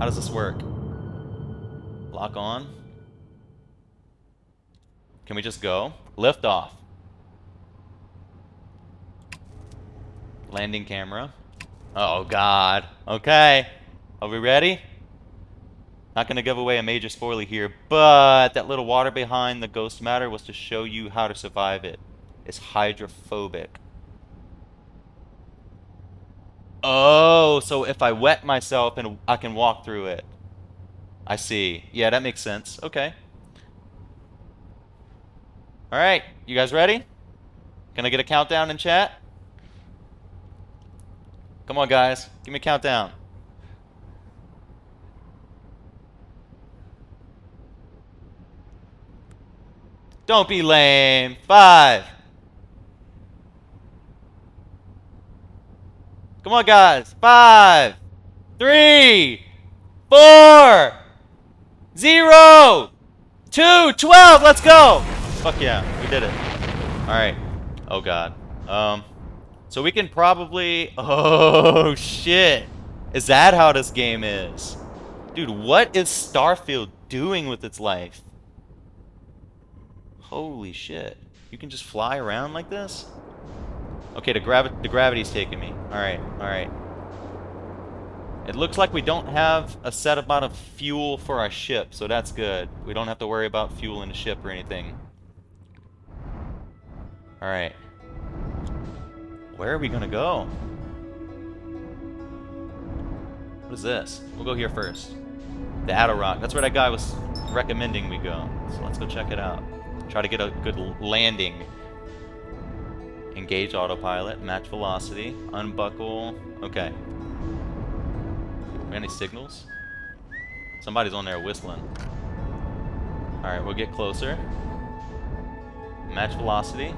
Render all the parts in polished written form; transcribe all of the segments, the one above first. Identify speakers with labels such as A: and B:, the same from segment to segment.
A: does this work? Lock on. Can we just go? Lift off. Landing camera. Oh god. Okay. Are we ready? Not gonna give away a major spoiler here, but that little water behind the ghost matter was to show you how to survive it. It's hydrophobic. Oh, so if I wet myself and I can walk through it. I see. Yeah, that makes sense. Okay. Alright, you guys ready? Can I get a countdown in chat? Come on, guys. Give me a countdown. Don't be lame. 5. Come on, guys. 5, 3, 4, 0, 2, 12. Let's go. Fuck yeah, we did it. All right. Oh god. So we can probably. Oh shit. Is that how this game is? Dude, what is Starfield doing with its life? Holy shit. You can just fly around like this? Okay, the gravity's taking me. Alright, alright. It looks like we don't have a set amount of fuel for our ship, so that's good. We don't have to worry about fuel in the ship or anything. Alright. Where are we gonna go? What is this? We'll go here first. The Attlerock. That's where that guy was recommending we go. So let's go check it out. Try to get a good landing. Engage autopilot. Match velocity. Unbuckle. Okay. Any signals? Somebody's on there whistling. Alright, we'll get closer. Match velocity.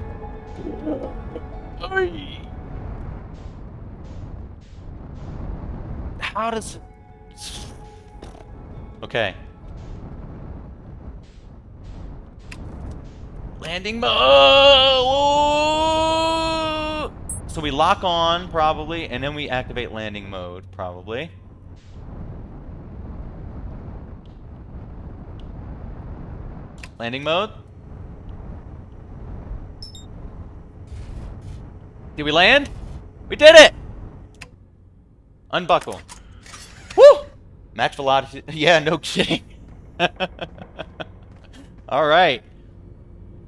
A: How does... Okay. Landing mode! So we lock on, probably, and then we activate landing mode, probably. Landing mode? Did we land? We did it! Unbuckle. Woo! Match velocity. Yeah, no kidding. Alright.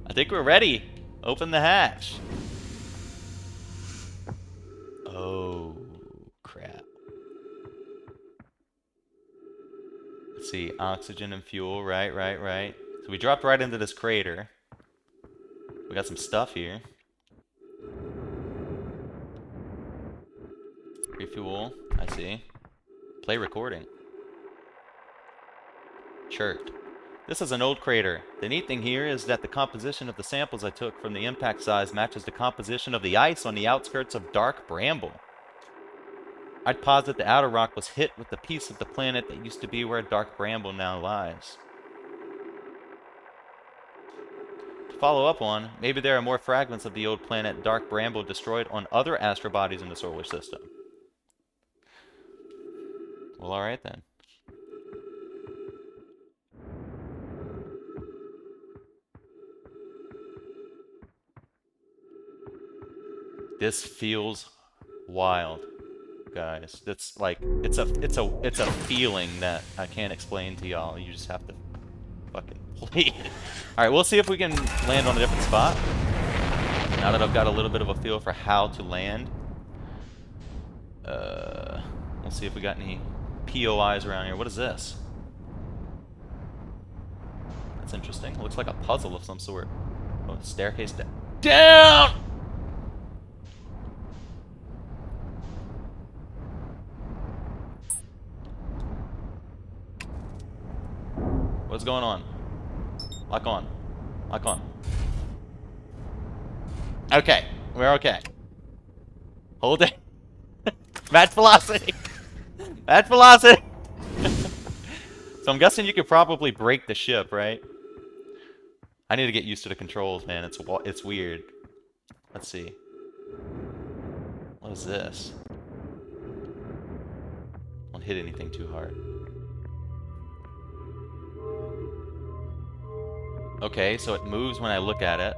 A: I think we're ready. Open the hatch. Oh, crap. Let's see. Oxygen and fuel. Right. So we dropped right into this crater. We got some stuff here. Refuel. I see. Play recording. Chirped. This is an old crater. The neat thing here is that the composition of the samples I took from the impact size matches the composition of the ice on the outskirts of Dark Bramble. I'd posit the Attlerock was hit with the piece of the planet that used to be where Dark Bramble now lies. To follow up on, maybe there are more fragments of the old planet Dark Bramble destroyed on other astrobodies in the solar system. Well, alright then. This feels wild, guys. That's like it's a feeling that I can't explain to y'all. You just have to fucking play it. All right, we'll see if we can land on a different spot. Now that I've got a little bit of a feel for how to land. We'll see if we got any POIs around here. What is this? That's interesting. It looks like a puzzle of some sort. Oh, staircase down. What's going on? Lock on. Lock on. Okay. We're okay. Hold it. Match velocity. Match velocity. So I'm guessing you could probably break the ship, right? I need to get used to the controls, man. It's weird. Let's see. What is this? Don't hit anything too hard. Okay, so it moves when I look at it.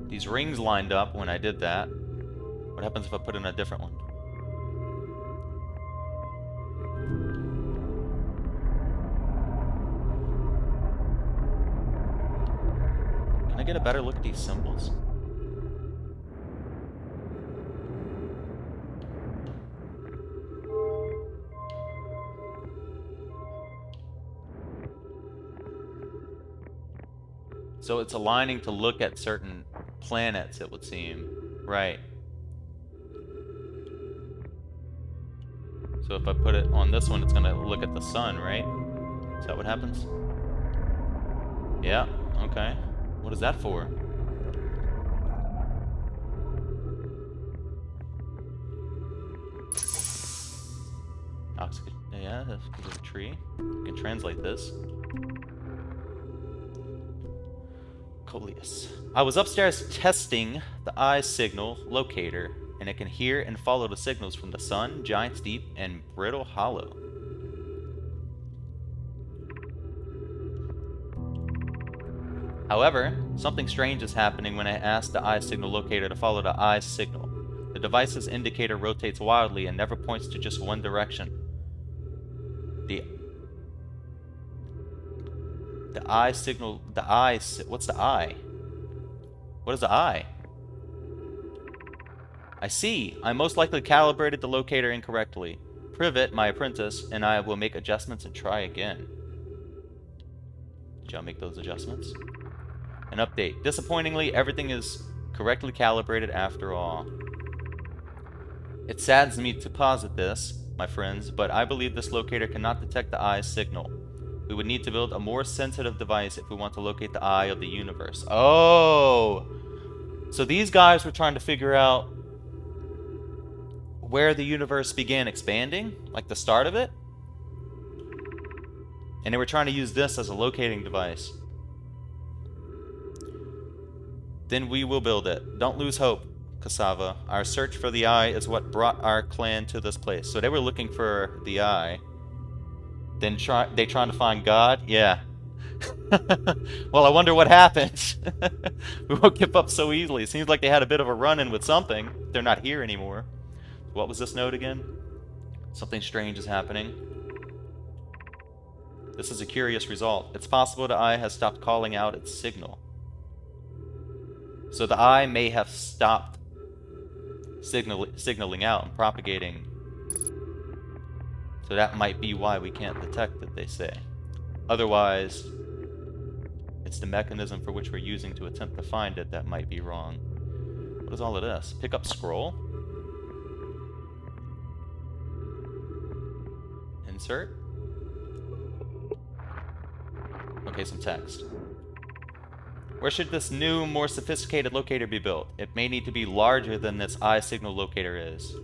A: These rings lined up when I did that. What happens if I put in a different one? Can I get a better look at these symbols? So it's aligning to look at certain planets, it would seem. Right. So if I put it on this one, it's going to look at the sun, right? Is that what happens? Yeah, okay. What is that for? Oxygen. Yeah, that's because of a tree. You can translate this. Coleus. I was upstairs testing the eye signal locator, and it can hear and follow the signals from the sun, Giant's Deep, and Brittle Hollow. However, something strange is happening when I ask the eye signal locator to follow the eye signal. The device's indicator rotates wildly and never points to just one direction. The eye signal, what's the eye? What is the eye? I see. I most likely calibrated the locator incorrectly. Privet, my apprentice, and I will make adjustments and try again. Did y'all make those adjustments? An update. Disappointingly, everything is correctly calibrated after all. It saddens me to posit this, my friends, but I believe this locator cannot detect the eye's signal. We would need to build a more sensitive device if we want to locate the eye of the universe. Oh! So these guys were trying to figure out where the universe began expanding, like the start of it. And they were trying to use this as a locating device. Then we will build it. Don't lose hope, Cassava. Our search for the eye is what brought our clan to this place. So they were looking for the eye. Then they trying to find God? Yeah. Well, I wonder what happened. We won't give up so easily. It seems like they had a bit of a run-in with something. They're not here anymore. What was this note again? Something strange is happening. This is a curious result. It's possible the eye has stopped calling out its signal. So the eye may have stopped signaling out and propagating. So that might be why we can't detect it, they say. Otherwise, it's the mechanism for which we're using to attempt to find it that might be wrong. What is all of this? Pick up scroll? Insert? Okay, some text. Where should this new, more sophisticated locator be built? It may need to be larger than this eye signal locator is.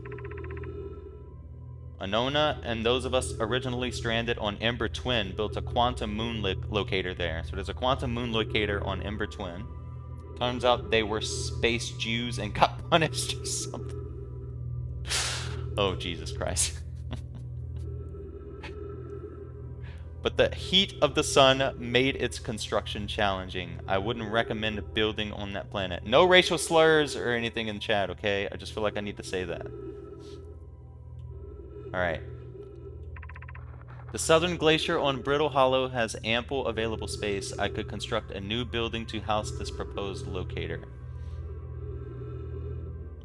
A: Anona and those of us originally stranded on Ember Twin built a quantum moon locator there. So there's a quantum moon locator on Ember Twin. Turns out they were space Jews and got punished or something. Oh, Jesus Christ. But the heat of the sun made its construction challenging. I wouldn't recommend building on that planet. No racial slurs or anything in chat, okay? I just feel like I need to say that. Alright. The southern glacier on Brittle Hollow has ample available space. I could construct a new building to house this proposed locator.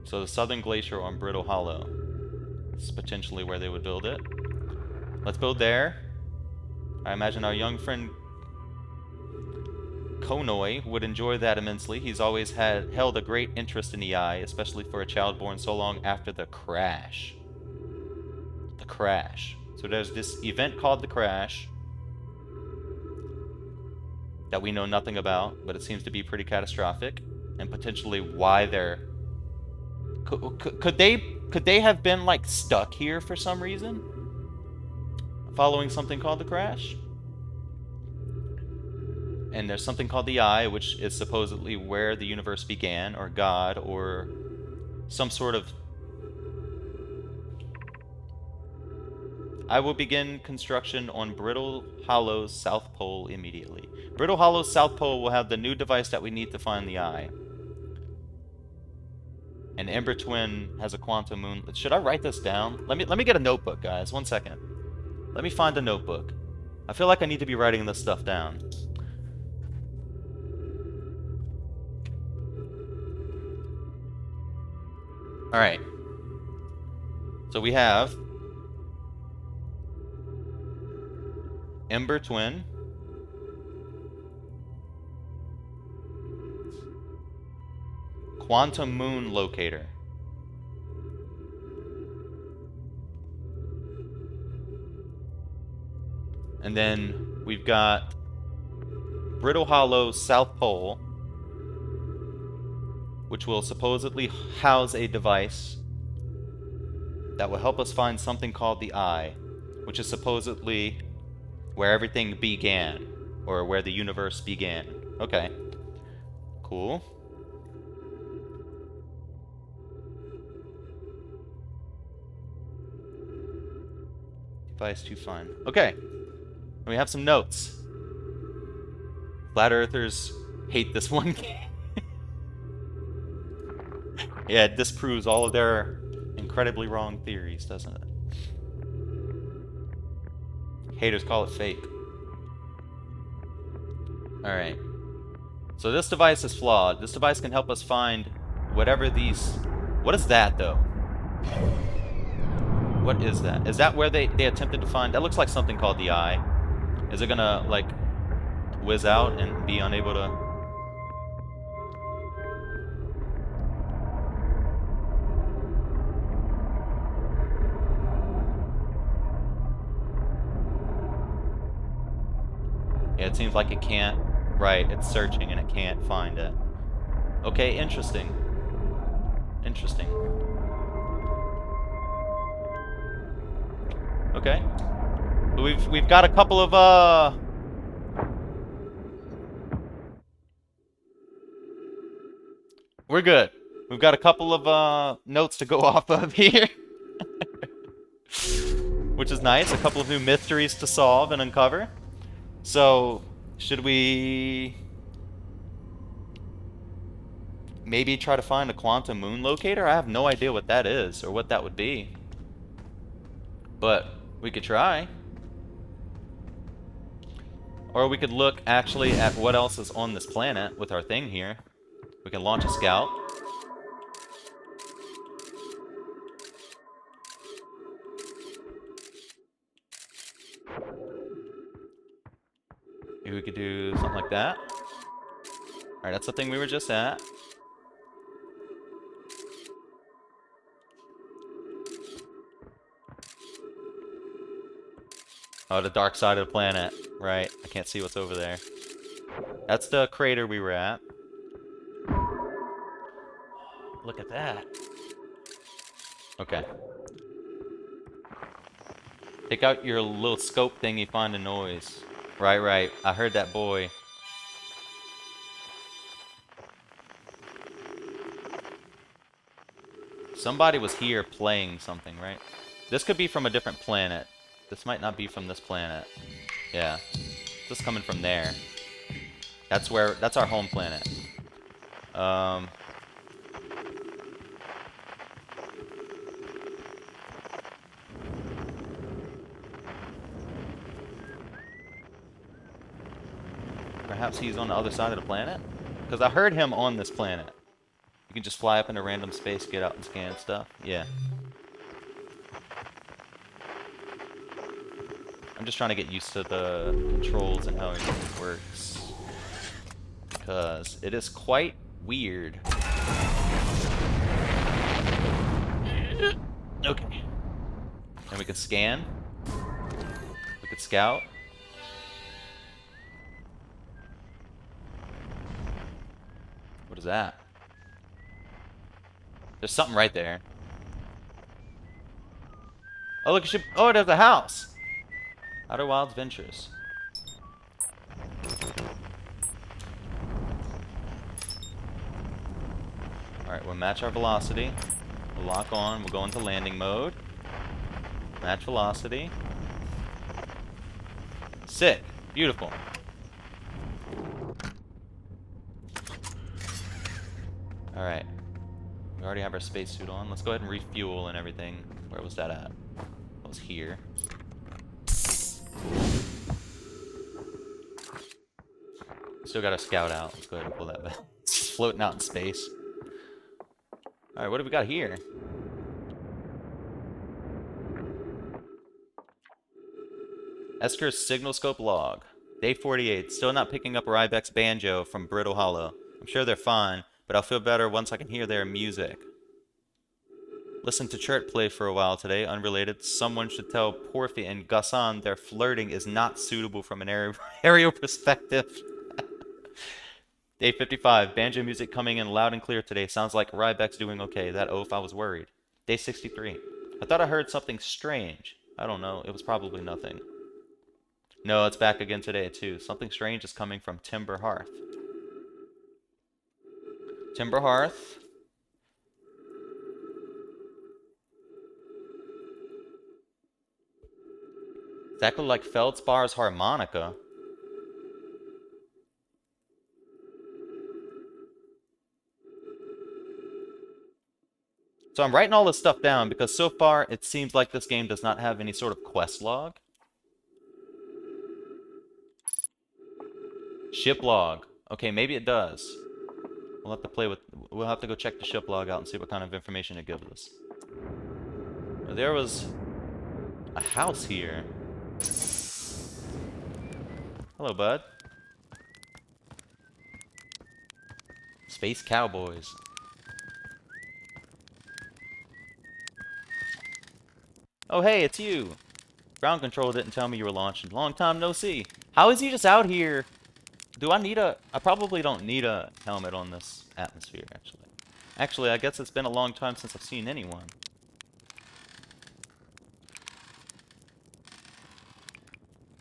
A: So the southern glacier on Brittle Hollow is potentially where they would build it. Let's build there. I imagine our young friend Konoi would enjoy that immensely. He's always held a great interest in the eye, especially for a child born so long after the crash. The crash. So there's this event called the crash that we know nothing about, but it seems to be pretty catastrophic, and potentially why they're... Could they have been, like, stuck here for some reason? Following something called the crash? And there's something called the Eye, which is supposedly where the universe began, or God, or some sort of... I will begin construction on Brittle Hollow's South Pole immediately. Brittle Hollow's South Pole will have the new device that we need to find the Eye. And Ember Twin has a quantum moon. Should I write this down? Let me get a notebook, guys. 1 second. Let me find a notebook. I feel like I need to be writing this stuff down. Alright. So we have Ember Twin. Quantum Moon Locator. And then we've got Brittle Hollow's South Pole, which will supposedly house a device that will help us find something called the Eye, which is supposedly where everything began, or where the universe began. Okay. Cool. Device to find. Okay. We have some notes. Flat Earthers hate this one game. Yeah, it disproves all of their incredibly wrong theories, doesn't it? Haters call it fake. Alright. So this device is flawed. This device can help us find whatever these... What is that, though? What is that? Is that where they attempted to find... That looks like something called the Eye. Is it gonna, like, whiz out and be unable to... Yeah, it seems like it can't... Right, it's searching and it can't find it. Okay, interesting. Interesting. Okay. We've got a couple of we're good. We've got a couple of notes to go off of here. Which is nice. A couple of new mysteries to solve and uncover. So, should we maybe try to find a quantum moon locator? I have no idea what that is or what that would be. But we could try. Or we could look actually at what else is on this planet with our thing here. We can launch a scout. Maybe we could do something like that. Alright, that's the thing we were just at. Oh, the dark side of the planet. Right, I can't see what's over there. That's the crater we were at. Look at that. Okay. Take out your little scope thingy, find a noise. Right. I heard that boy. Somebody was here playing something, right? This could be from a different planet. This might not be from this planet. Yeah. This is coming from there. That's our home planet. Perhaps he's on the other side of the planet? Because I heard him on this planet. You can just fly up into random space, get out and scan stuff. Yeah. I'm just trying to get used to the controls and how everything works. Because it is quite weird. Okay. And we can scan. We could scout. What is that? There's something right there. Oh, look, oh, there's a house. Outer Wilds Ventures. We'll match our velocity. We'll lock on. We'll go into landing mode. Match velocity. Sick. Beautiful. Alright. We already have our spacesuit on. Let's go ahead and refuel and everything. Where was that at? That was here. Still got a scout out. Let's go ahead and pull that back. It's just floating out in space. Alright, what do we got here? Esker's signal scope log. Day 48. Still not picking up Rybek's banjo from Brittle Hollow. I'm sure they're fine, but I'll feel better once I can hear their music. Listen to Chert play for a while today. Unrelated. Someone should tell Porphy and Gassan their flirting is not suitable from an aerial perspective. Day 55. Banjo music coming in loud and clear today. Sounds like Rybek's doing okay. That oaf, I was worried. Day 63. I thought I heard something strange. I don't know. It was probably nothing. No, it's back again today, too. Something strange is coming from Timber Hearth. Timber Hearth. Exactly like Feldspar's harmonica. So I'm writing all this stuff down because so far it seems like this game does not have any sort of quest log. Ship log. Okay, maybe it does. We'll have to play with... We'll have to go check the ship log out and see what kind of information it gives us. There was a house here. Hello, bud. Space Cowboys. Oh, hey, it's you. Ground control didn't tell me you were launching. Long time no see. How is he just out here? Do I need a... I probably don't need a helmet on this atmosphere, actually. Actually, I guess it's been a long time since I've seen anyone.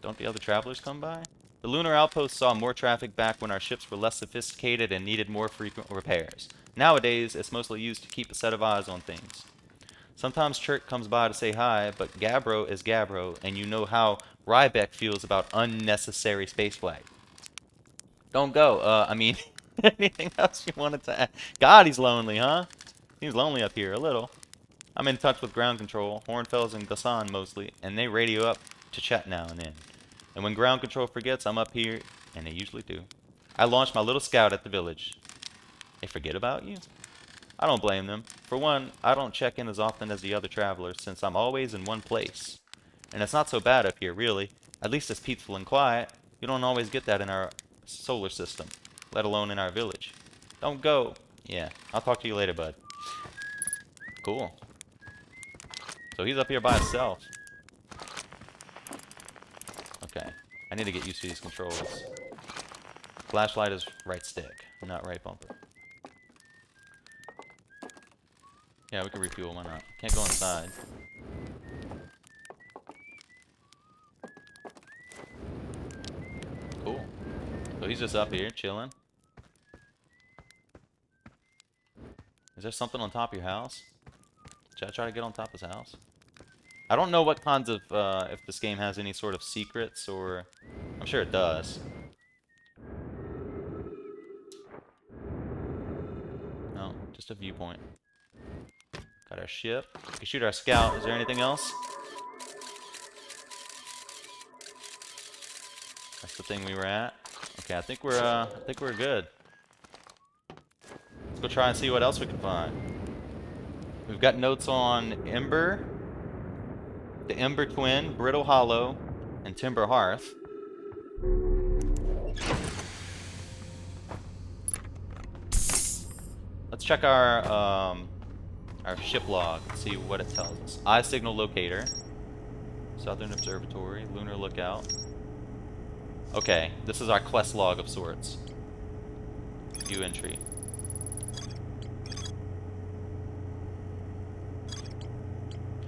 A: Don't the other travelers come by? The lunar outpost saw more traffic back when our ships were less sophisticated and needed more frequent repairs. Nowadays, it's mostly used to keep a set of eyes on things. Sometimes Chert comes by to say hi, but Gabbro is Gabbro, and you know how Rybek feels about unnecessary spaceflight. Don't go. I mean, anything else you wanted to add? God, he's lonely, huh? He's lonely up here, a little. I'm in touch with ground control, Hornfels and Gassan mostly, and they radio up to chat now and then. And when ground control forgets, I'm up here, and they usually do. I launched my little scout at the village. They forget about you? I don't blame them. For one, I don't check in as often as the other travelers, since I'm always in one place. And it's not so bad up here, really. At least it's peaceful and quiet. You don't always get that in our solar system, let alone in our village. Don't go. Yeah, I'll talk to you later, bud. Cool. So he's up here by himself. Okay, I need to get used to these controls. Flashlight is right stick, not right bumper. Yeah, we can refuel, why not? Can't go inside. Cool. So he's just up here, chilling. Is there something on top of your house? Should I try to get on top of his house? I don't know what kinds of, if this game has any sort of secrets, or... I'm sure it does. No, just a viewpoint. Got our ship. We can shoot our scout. Is there anything else? That's the thing we were at. Okay, I think we're good. Let's go try and see what else we can find. We've got notes on Ember, the Ember Twin, Brittle Hollow, and Timber Hearth. Let's check our ship log and see what it tells us. Eye signal locator, Southern Observatory, Lunar Lookout. Okay, this is our quest log of sorts. View entry.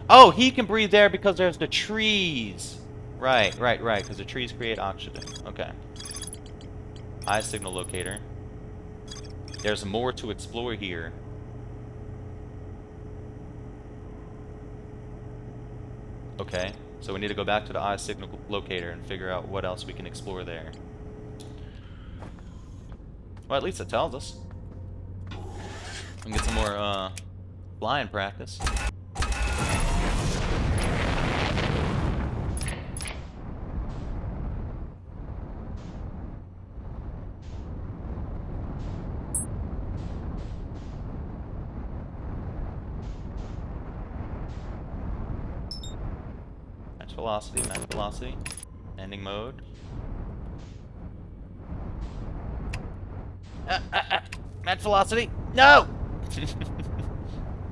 A: Oh, he can breathe there because there's the trees. Right, because the trees create oxygen. Okay. Eye signal locator. There's more to explore here. Okay, so we need to go back to the eye signal locator and figure out what else we can explore there. Well, at least it tells us. We can get some more flying practice. Match velocity, match velocity. Ending mode. Match velocity. No!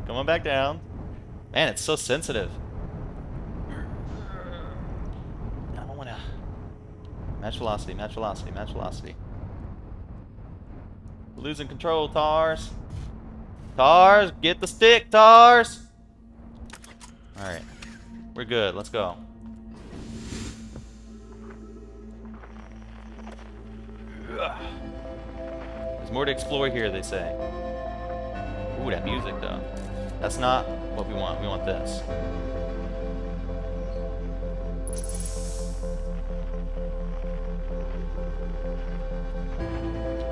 A: Come on back down. Man, it's so sensitive. I don't wanna. Match velocity, match velocity, match velocity. Losing control, Tars. Tars, get the stick, Tars! Alright. We're good, let's go. There's more to explore here, they say. Ooh, that music, though. That's not what we want. We want this.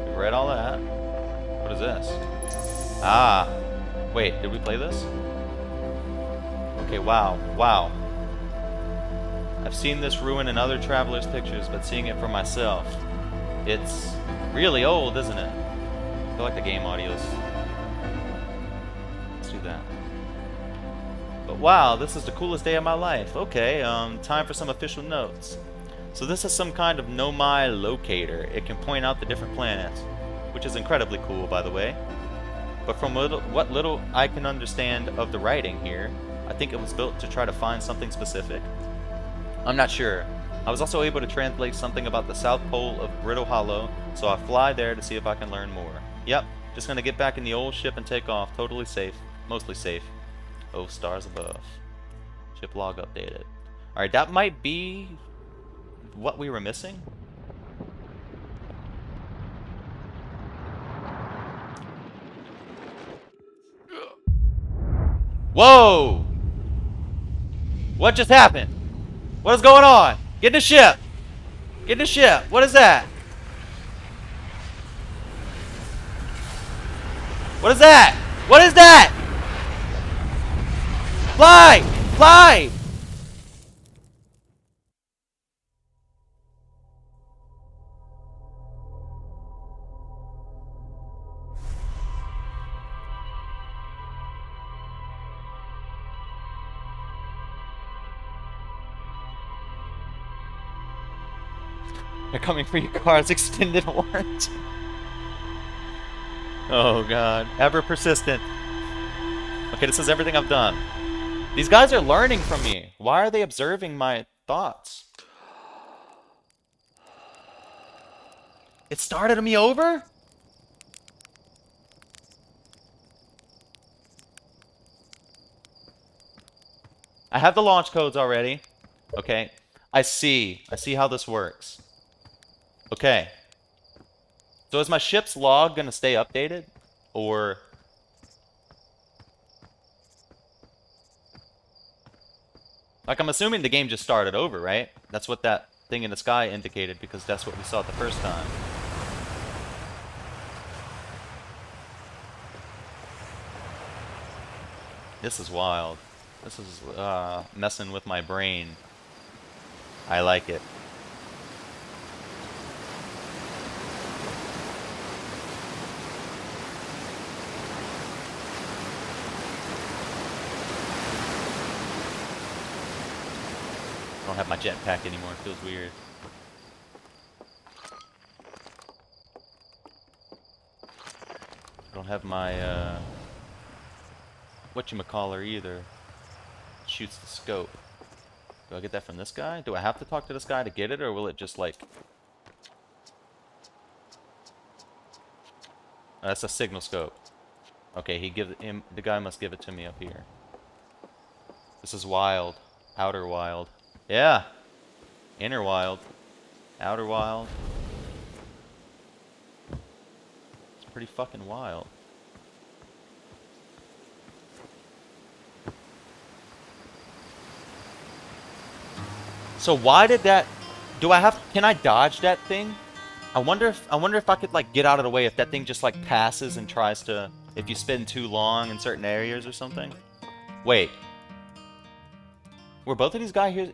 A: We've read all that. What is this? Ah. Wait, did we play this? Okay, wow. Wow. I've seen this ruin in other travelers' pictures, but seeing it for myself, it's really old, isn't it? I feel like the game audio's... Let's do that. But wow, this is the coolest day of my life. Okay, time for some official notes. So this is some kind of Nomai locator. It can point out the different planets, which is incredibly cool, by the way. But from what little I can understand of the writing here, I think it was built to try to find something specific. I'm not sure. I was also able to translate something about the South Pole of Brittle Hollow, so I fly there to see if I can learn more. Yep, just gonna get back in the old ship and take off. Totally safe. Mostly safe. Oh, stars above. Ship log updated. Alright, that might be what we were missing. Whoa! What just happened? What is going on? Get in the ship! Get in the ship! What is that? What is that? What is that? Fly! Fly! They're coming for your car's extended warranty. Oh god. Ever persistent. Okay, this is everything I've done. These guys are learning from me. Why are they observing my thoughts? It started me over? I have the launch codes already. Okay. I see how this works. Okay. So is my ship's log gonna stay updated? Or... Like, I'm assuming the game just started over, right? That's what that thing in the sky indicated, because that's what we saw the first time. This is wild. This is messing with my brain. I like it. I don't have my jetpack anymore. It feels weird. I don't have my whatchamacallit either. Shoots the scope. Do I get that from this guy? Do I have to talk to this guy to get it, or will it just like... Oh, that's a signal scope. Okay, the guy must give it to me up here. This is wild. Outer wild. Yeah! Inner wild. Outer wild. It's pretty fucking wild. So why did that... Do I have... Can I dodge that thing? I wonder if I could, like, get out of the way if that thing just, like, passes and tries to... If you spend too long in certain areas or something. Wait. Were both of these guys here...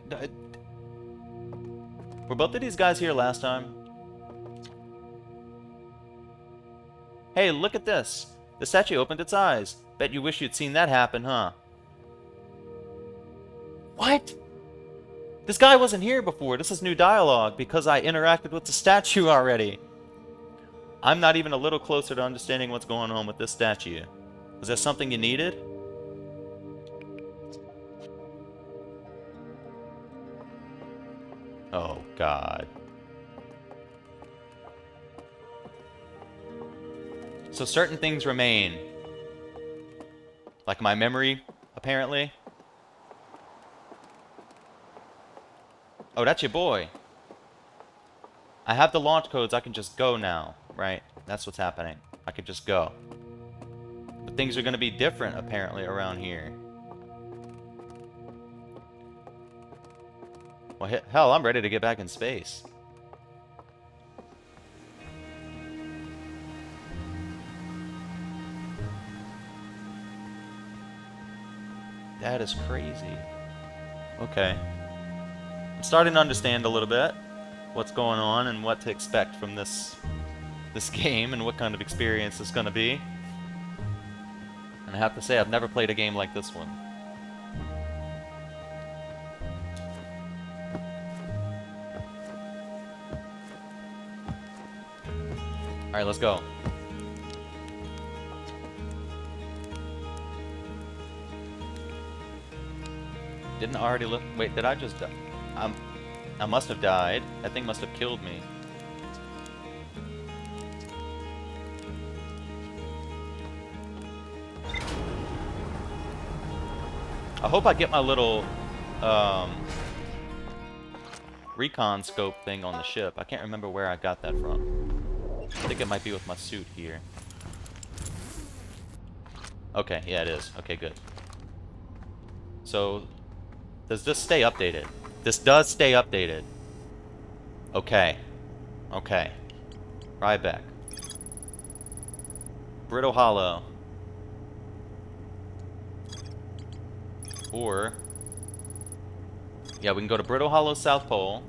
A: Were both of these guys here last time? Hey, look at this. The statue opened its eyes. Bet you wish you'd seen that happen, huh? What? This guy wasn't here before. This is new dialogue because I interacted with the statue already. I'm not even a little closer to understanding what's going on with this statue. Was there something you needed? Oh, God. So certain things remain. Like my memory, apparently. Oh, that's your boy. I have the launch codes. I can just go now, right? That's what's happening. I could just go. But things are going to be different, apparently, around here. Well, hell, I'm ready to get back in space. That is crazy. Okay. I'm starting to understand a little bit what's going on and what to expect from this game and what kind of experience it's going to be. And I have to say, I've never played a game like this one. Alright, let's go. Didn't I already look? Wait, did I just die? I must have died. That thing must have killed me. I hope I get my little recon scope thing on the ship. I can't remember where I got that from. I think it might be with my suit here. Okay, yeah it is. Okay, good. So, does this stay updated? This does stay updated. Okay. Okay. Ryback. Brittle Hollow. Or... yeah, we can go to Brittle Hollow South Pole.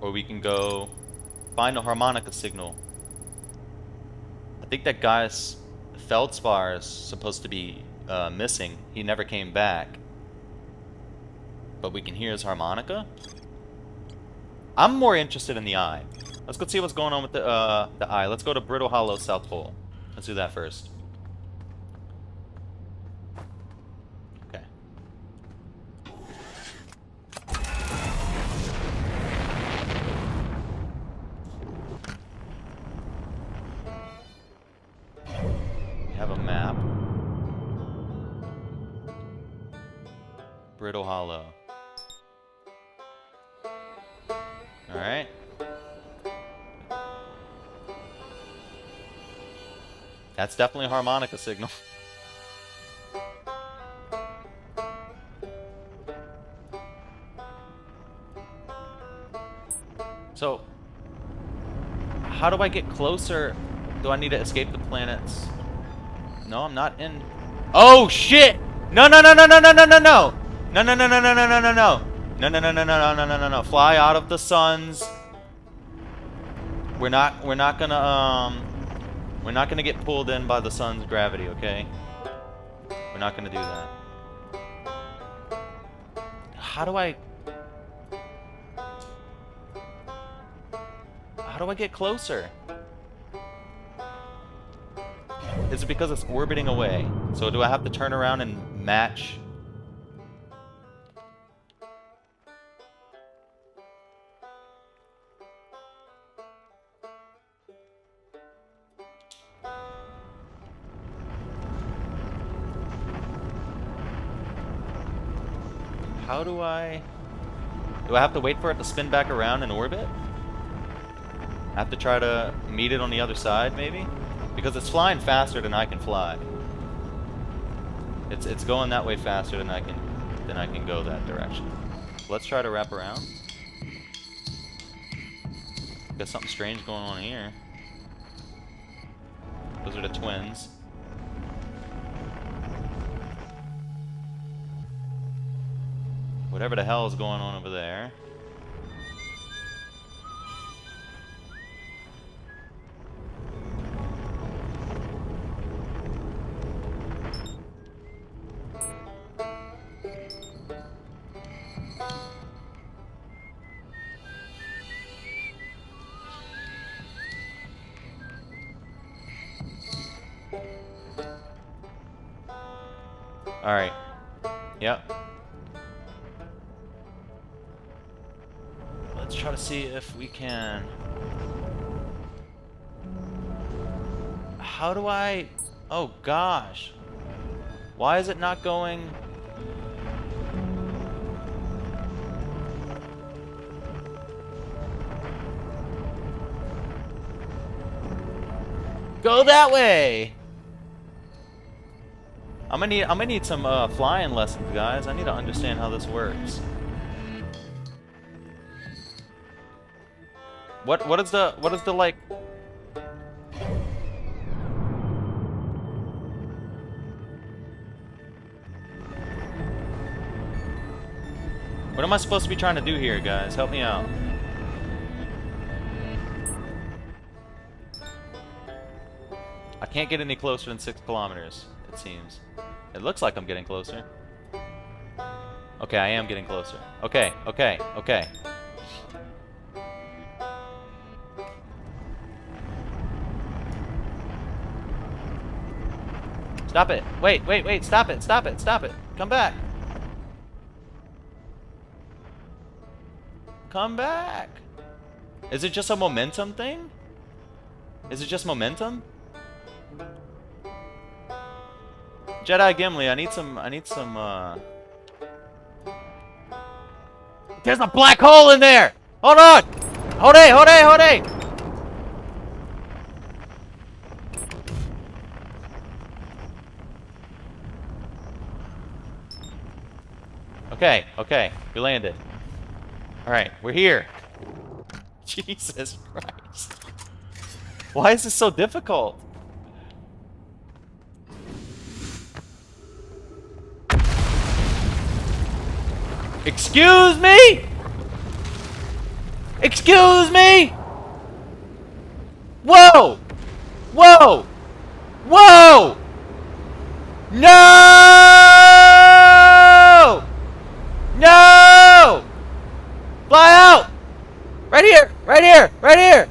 A: Or we can go find a harmonica signal. I think that guy's Feldspar is supposed to be missing. He never came back. But we can hear his harmonica? I'm more interested in the eye. Let's go see what's going on with the eye. Let's go to Brittle Hollow South Pole. Let's do that first. Okay. We have a map. Brittle Hollow. Alright. That's definitely a harmonica signal. So, how do I get closer? Do I need to escape the planets? No, I'm not in... Oh, shit! No, no, no, no, no, no, no, no, no! No, no, no, no, no, no, no, no, no! No, no, no, no, no, no, no, no, no. Fly out of the suns. We're not gonna get pulled in by the sun's gravity, okay? We're not gonna do that. How do I get closer? Is it because it's orbiting away? So do I have to turn around and match? How do I have to wait for it to spin back around in orbit? I have to try to meet it on the other side, maybe? Because it's flying faster than I can fly. It's going that way faster than I can then I can go that direction. Let's try to wrap around. Got something strange going on here. Those are the twins. Whatever the hell is going on over there. Alright. Yep. Let's try to see if we can... How do I... Oh gosh. Why is it not going... Go that way! I'm gonna need some flying lessons, guys. I need to understand how this works. What is the like? What am I supposed to be trying to do here, guys? Help me out. I can't get any closer than 6 kilometers, it seems. It looks like I'm getting closer. Okay, I am getting closer. Okay, okay, okay. Stop it. Wait, wait, wait. Stop it, stop it, stop it. Come back. Come back. Is it just a momentum thing? Is it just momentum? Jedi Gimli, I need some, There's a black hole in there! Hold on! Hold on, hold on, hold on! Okay, okay, we landed. Alright, we're here. Jesus Christ. Why is this so difficult? Excuse me? Excuse me? Whoa! Whoa! Whoa! No! No! Fly out! Right here! Right here! Right here!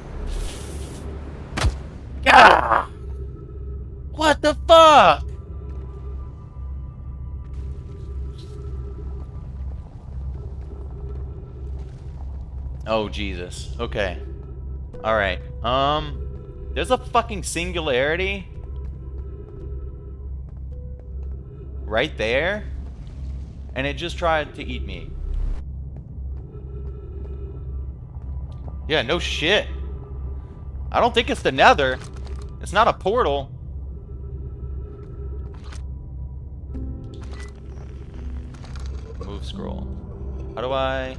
A: Ah! What the fuck? Oh, Jesus. Okay. Alright. There's a fucking singularity right there, and it just tried to eat me. Yeah, no shit. I don't think it's the Nether. It's not a portal. Move scroll. How do I...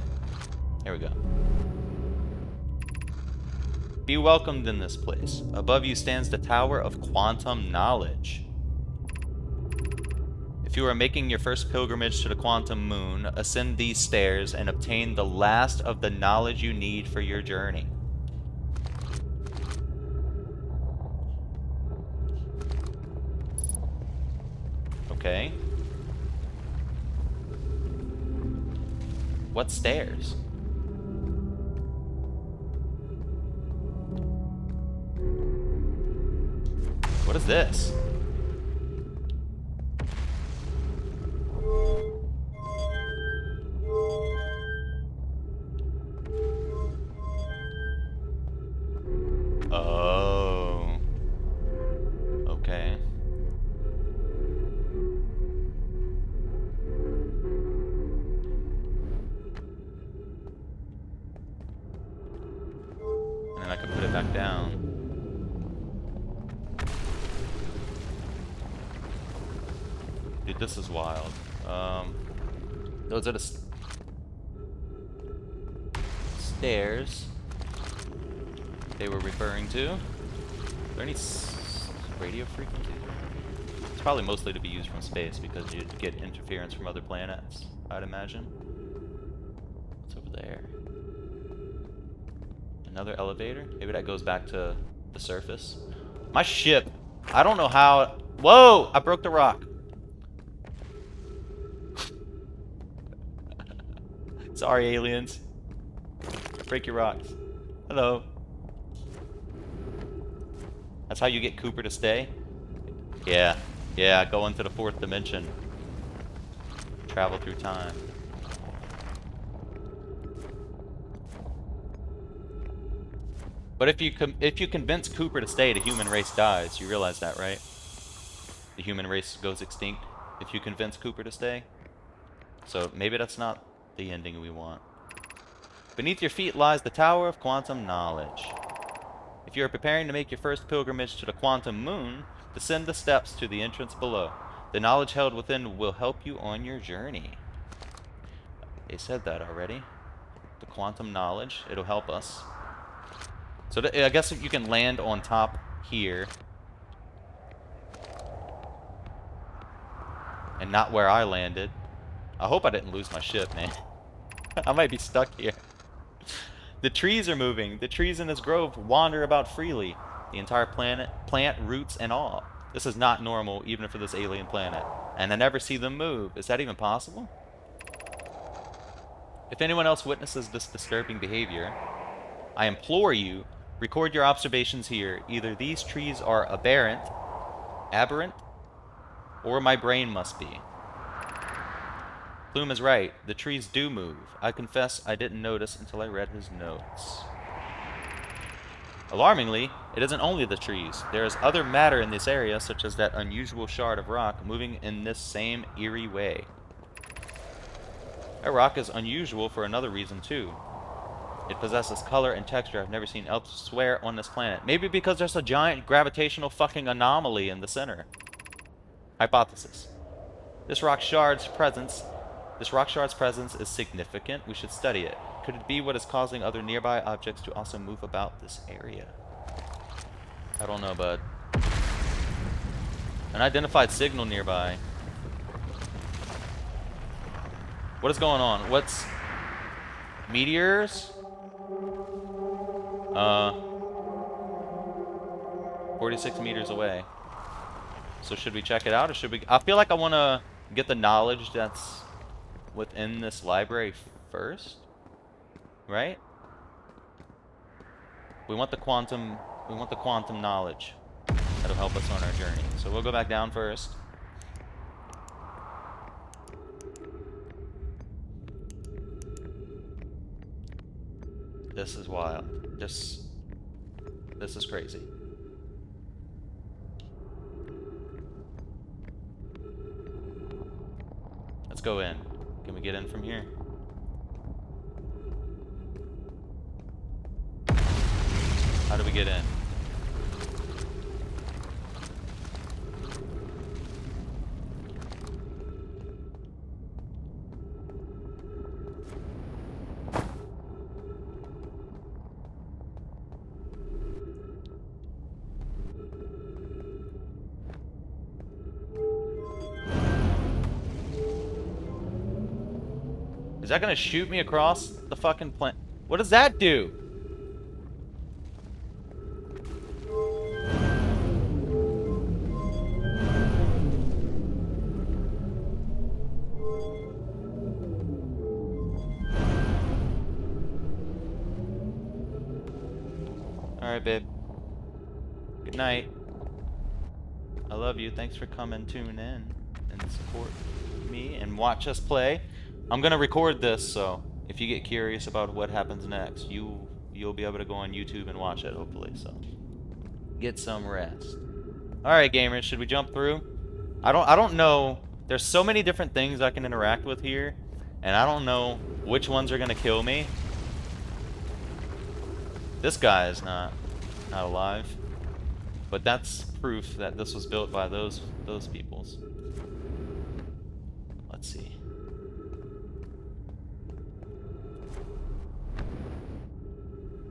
A: There we go. Be welcomed in this place. Above you stands the Tower of Quantum Knowledge. If you are making your first pilgrimage to the Quantum Moon, ascend these stairs and obtain the last of the knowledge you need for your journey. Okay. What stairs? What is this? Oh. Okay. And then I can put it back down. Dude, this is wild. Those are the stairs they were referring to. Are there any radio frequencies? It's probably mostly to be used from space because you'd get interference from other planets, I'd imagine. What's over there? Another elevator? Maybe that goes back to the surface. My ship, I don't know how... Whoa! I broke the rock. Sorry, aliens. Break your rocks. Hello. That's how you get Cooper to stay? Yeah. Yeah, go into the 4th dimension. Travel through time. But if you convince Cooper to stay, the human race dies. You realize that, right? The human race goes extinct if you convince Cooper to stay. So maybe that's not the ending we want. Beneath your feet lies the Tower of Quantum Knowledge. If you are preparing to make your first pilgrimage to the Quantum Moon, descend the steps to the entrance below. The knowledge held within will help you on your journey. They said that already. The Quantum Knowledge, it'll help us. So I guess if you can land on top here. And not where I landed. I hope I didn't lose my ship, man. I might be stuck here. The trees are moving. The trees in this grove wander about freely. The entire plant, roots, and all. This is not normal, even for this alien planet. And I never see them move. Is that even possible? If anyone else witnesses this disturbing behavior, I implore you, record your observations here. Either these trees are aberrant, or my brain must be. Plume is right. The trees do move. I confess I didn't notice until I read his notes. Alarmingly, it isn't only the trees. There is other matter in this area, such as that unusual shard of rock moving in this same eerie way. That rock is unusual for another reason, too. It possesses color and texture I've never seen elsewhere on this planet. Maybe because there's a giant gravitational fucking anomaly in the center. Hypothesis. This rock shard's presence is significant. We should study it. Could it be what is causing other nearby objects to also move about this area? I don't know, bud. An identified signal nearby. What is going on? What's... meteors? 46 meters away. So should we check it out, or should we... I feel like I want to get the knowledge that's within this library first, right? We want the quantum knowledge that'll help us on our journey. So we'll go back down first. This is wild. This is crazy. Let's go in. Can we get in from here? How do we get in? Is that gonna shoot me across the fucking plant? What does that do? Alright, babe. Good night. I love you. Thanks for coming, tuning in, and support me and watch us play. I'm gonna record this, so if you get curious about what happens next, you'll be able to go on YouTube and watch it, hopefully. So get some rest. All right, gamers, should we jump through? I don't know. There's so many different things I can interact with here, and I don't know which ones are gonna kill me. This guy is not alive, but that's proof that this was built by those peoples. Let's see.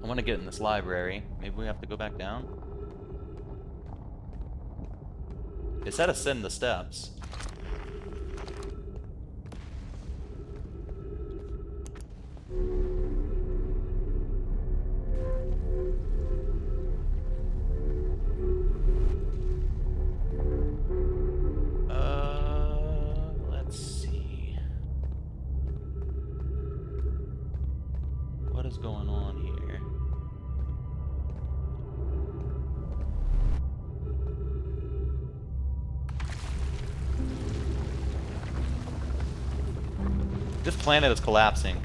A: I want to get in this library. Maybe we have to go back down? It said ascend the steps. Let's see. What is going on here? This planet is collapsing.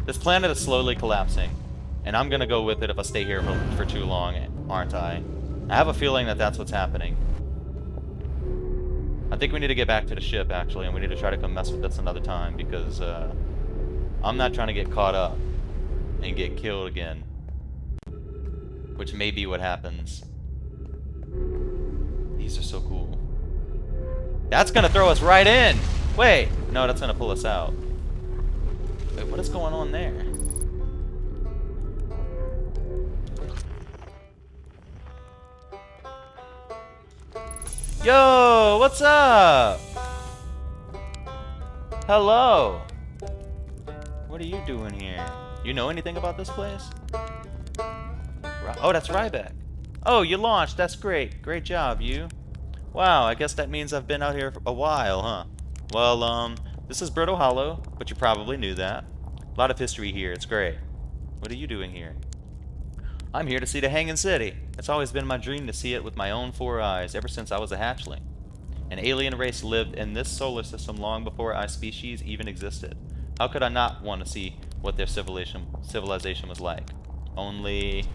A: This planet is slowly collapsing. And I'm gonna go with it if I stay here for too long, aren't I? I have a feeling that that's what's happening. I think we need to get back to the ship, actually, and we need to try to come mess with this another time, because I'm not trying to get caught up and get killed again. Which may be what happens. These are so cool. That's gonna throw us right in! Wait! No, that's gonna pull us out. Wait, what is going on there? Yo, what's up? Hello. What are you doing here? You know anything about this place? Oh, that's Ryback. Oh, you launched. That's great. Great job, you. Wow, I guess that means I've been out here for a while, huh? Well, this is Brittle Hollow, but you probably knew that. A lot of history here. It's great. What are you doing here? I'm here to see the Hanging City. It's always been my dream to see it with my own 4 eyes, ever since I was a hatchling. An alien race lived in this solar system long before our species even existed. How could I not want to see what their civilization was like? Only...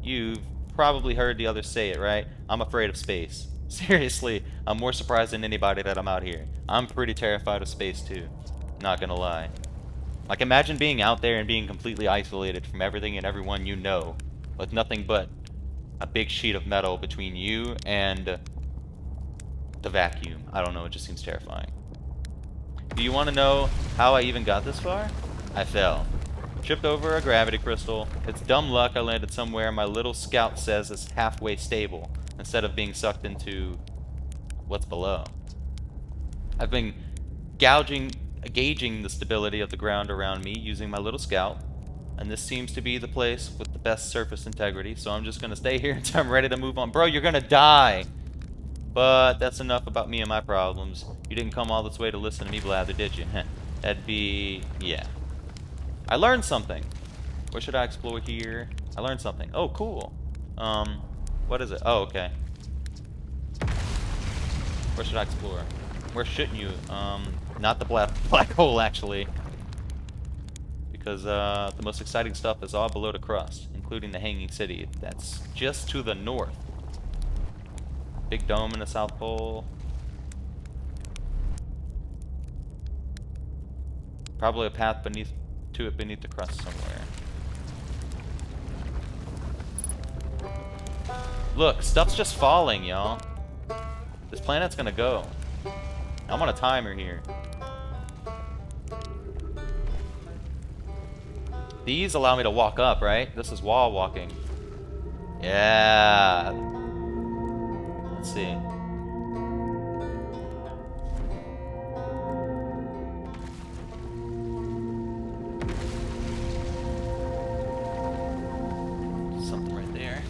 A: you've probably heard the others say it, right? I'm afraid of space. Seriously, I'm more surprised than anybody that I'm out here. I'm pretty terrified of space too. Not gonna lie. Like, imagine being out there and being completely isolated from everything and everyone you know, with nothing but a big sheet of metal between you and the vacuum. I don't know, it just seems terrifying. Do you want to know how I even got this far? I fell. Tripped over a gravity crystal. It's dumb luck I landed somewhere my little scout says is halfway stable, instead of being sucked into what's below. I've been gauging the stability of the ground around me using my little scout, and this seems to be the place with the best surface integrity, so I'm just gonna stay here until I'm ready to move on. Bro, you're gonna die! But that's enough about me and my problems. You didn't come all this way to listen to me blather, did you? That'd be... yeah. I learned something. Where should I explore here? I learned something. Oh, cool. What is it? Oh, okay. Where should I explore? Where shouldn't you? Not the black hole, actually. Because, the most exciting stuff is all below the crust, including the Hanging City. That's just to the north. Big dome in the South Pole. Probably a path beneath the crust somewhere. Look, stuff's just falling, y'all. This planet's gonna go. I'm on a timer here. These allow me to walk up, right? This is wall walking. Yeah. Let's see. Something right there.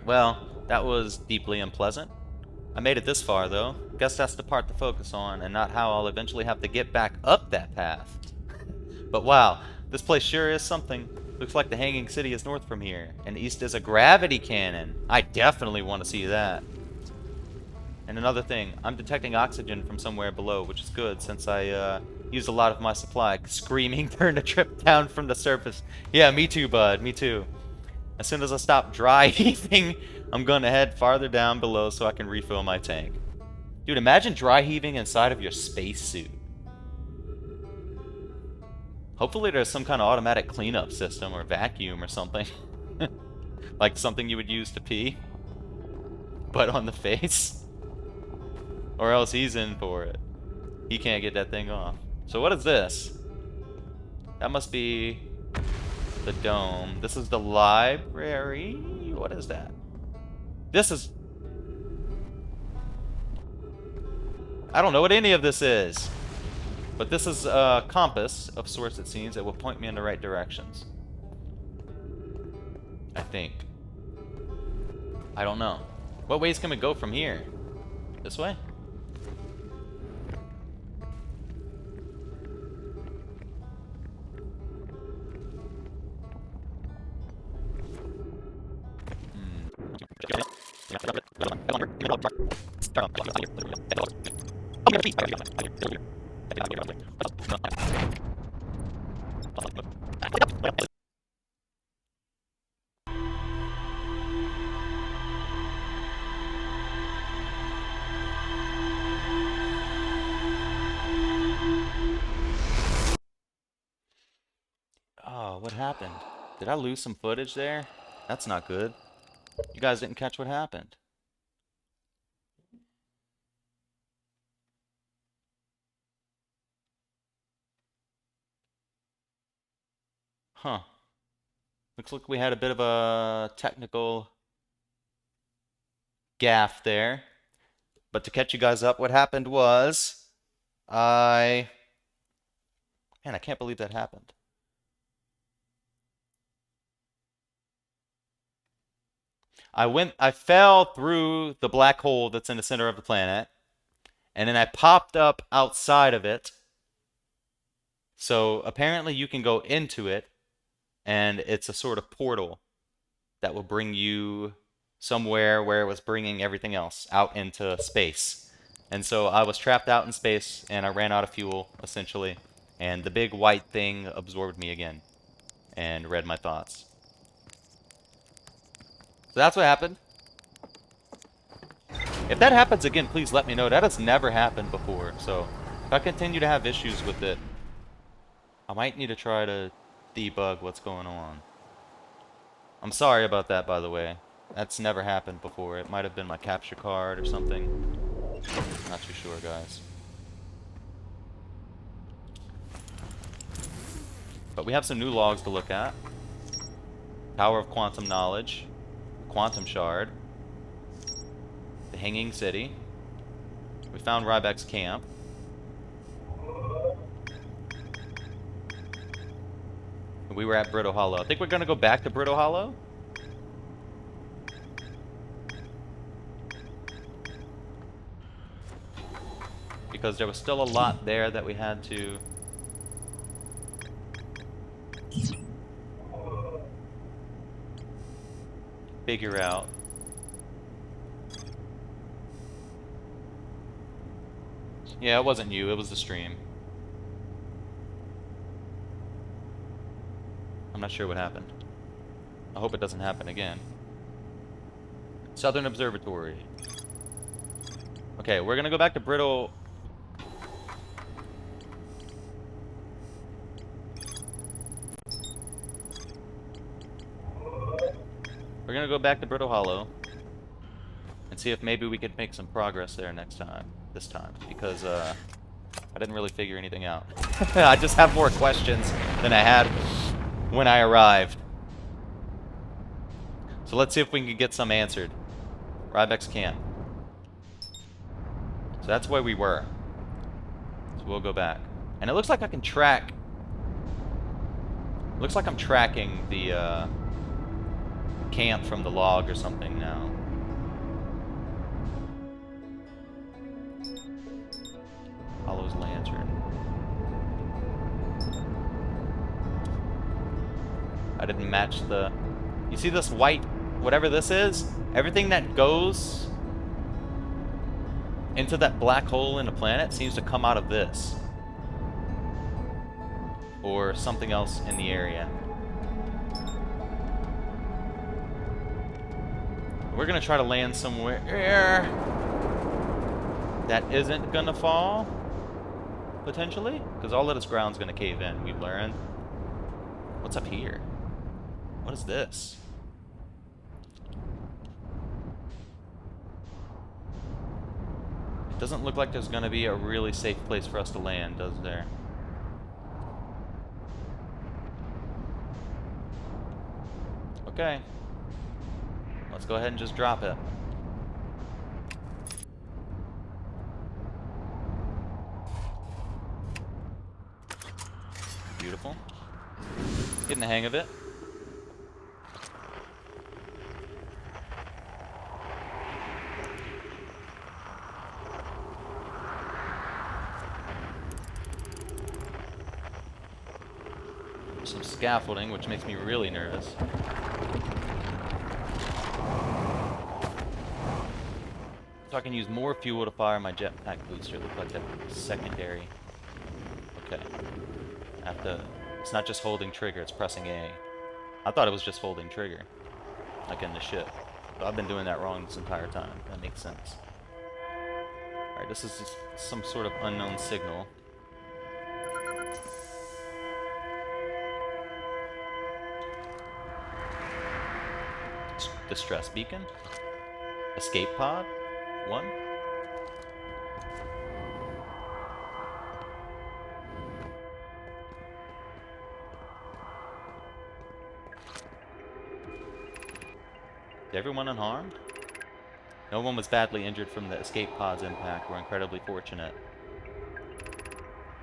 A: Well, that was deeply unpleasant. I made it this far, though. Guess that's the part to focus on, and not how I'll eventually have to get back up that path. But wow, this place sure is something. Looks like the Hanging City is north from here, and east is a gravity cannon. I definitely want to see that. And another thing, I'm detecting oxygen from somewhere below, which is good, since I used a lot of my supply screaming during the trip down from the surface. Yeah, me too, bud, me too. As soon as I stop dry heaving, I'm gonna head farther down below so I can refill my tank. Dude, imagine dry heaving inside of your spacesuit. Hopefully there's some kind of automatic cleanup system or vacuum or something. Like something you would use to pee. But on the face. Or else he's in for it. He can't get that thing off. So what is this? That must be the dome. This is the library. What is that? This is... I don't know what any of this is. But this is a compass of sorts, it seems, that will point me in the right directions. I think. I don't know. What ways can we go from here? This way? Oh, what happened? Did I lose some footage there? That's not good. You guys didn't catch what happened. Huh. Looks like we had a bit of a technical gaffe there. But to catch you guys up, what happened was... Man, I can't believe that happened. I fell through the black hole that's in the center of the planet, and then I popped up outside of it. So apparently you can go into it, and it's a sort of portal that will bring you somewhere where it was bringing everything else out into space. And so I was trapped out in space, and I ran out of fuel, essentially, and the big white thing absorbed me again and read my thoughts. So that's what happened. If that happens again, please let me know. That has never happened before. So if I continue to have issues with it, I might need to try to debug what's going on. I'm sorry about that, by the way. That's never happened before. It might have been my capture card or something. Not too sure, guys. But we have some new logs to look at. Tower of Quantum Knowledge. Quantum Shard. The Hanging City. We found Ryback's camp. We were at Brittle Hollow. I think we're gonna go back to Brittle Hollow. Because there was still a lot there that we had to figure out. Yeah, it wasn't you, it was the stream. I'm not sure what happened. I hope it doesn't happen again. Southern Observatory. Okay, we're gonna go back to Brittle. We're gonna go back to Brittle Hollow and see if maybe we could make some progress there this time, because I didn't really figure anything out. I just have more questions than I had when I arrived. So let's see if we can get some answered. Ryback's camp. So that's where we were. So we'll go back. And it looks like I can track... Looks like I'm tracking the camp from the log or something now. Hollow's Lantern. I didn't match the... You see this white, whatever this is? Everything that goes into that black hole in the planet seems to come out of this. Or something else in the area. We're gonna try to land somewhere that isn't gonna fall, potentially, because all of this ground's gonna cave in, we've learned. What's up here? What is this? Doesn't look like there's gonna be a really safe place for us to land, does there? Okay. Let's go ahead and just drop it. Beautiful. Getting the hang of it. Some scaffolding, which makes me really nervous. So I can use more fuel to fire my jetpack booster. Look like that's secondary. Okay. I have to... It's not just holding trigger, it's pressing A. I thought it was just holding trigger. Like in the ship. But I've been doing that wrong this entire time. That makes sense. Alright, this is just some sort of unknown signal. Distress beacon. Escape pod. 1. Is everyone unharmed? No one was badly injured from the escape pod's impact. We're incredibly fortunate.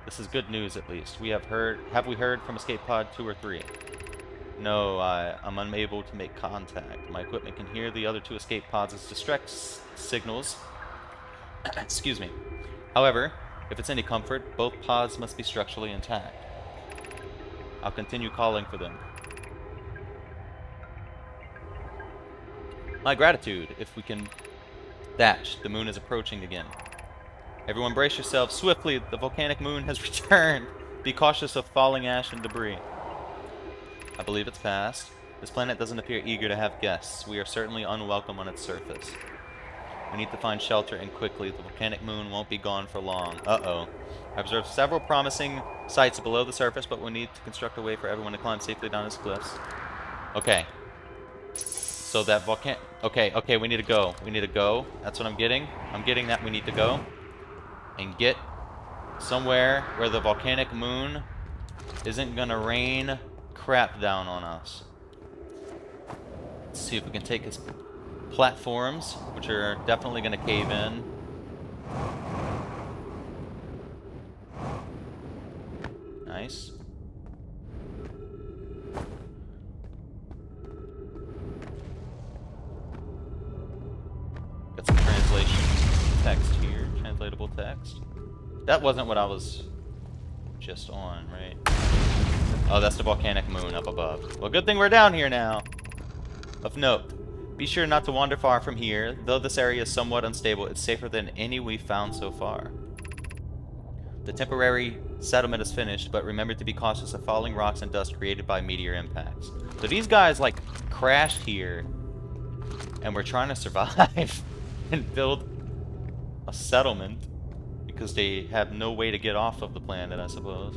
A: This is good news, at least. Have we heard from escape pod 2 or 3? No, I'm unable to make contact. My equipment can hear the other 2 escape pods as distress signals. Excuse me. However, if it's any comfort, both pods must be structurally intact. I'll continue calling for them. My gratitude, if we can... Thatch, the moon is approaching again. Everyone brace yourselves swiftly, the volcanic moon has returned. Be cautious of falling ash and debris. I believe it's passed. This planet doesn't appear eager to have guests. We are certainly unwelcome on its surface. We need to find shelter, and quickly. The volcanic moon won't be gone for long. Uh-oh. I observed several promising sites below the surface, but we need to construct a way for everyone to climb safely down its cliffs. Okay. So that volcano... Okay, we need to go. We need to go. That's what I'm getting. I'm getting that we need to go. And get somewhere where the volcanic moon isn't gonna rain crap down on us. Let's see if we can take his platforms, which are definitely gonna cave in. Nice. Got some translation text here, translatable text. That wasn't what I was just on, right? Oh, that's the volcanic moon up above. Well, good thing we're down here now. Of note, be sure not to wander far from here. Though this area is somewhat unstable, it's safer than any we've found so far. The temporary settlement is finished, but remember to be cautious of falling rocks and dust created by meteor impacts. So these guys, like, crashed here, and we're trying to survive and build a settlement because they have no way to get off of the planet, I suppose.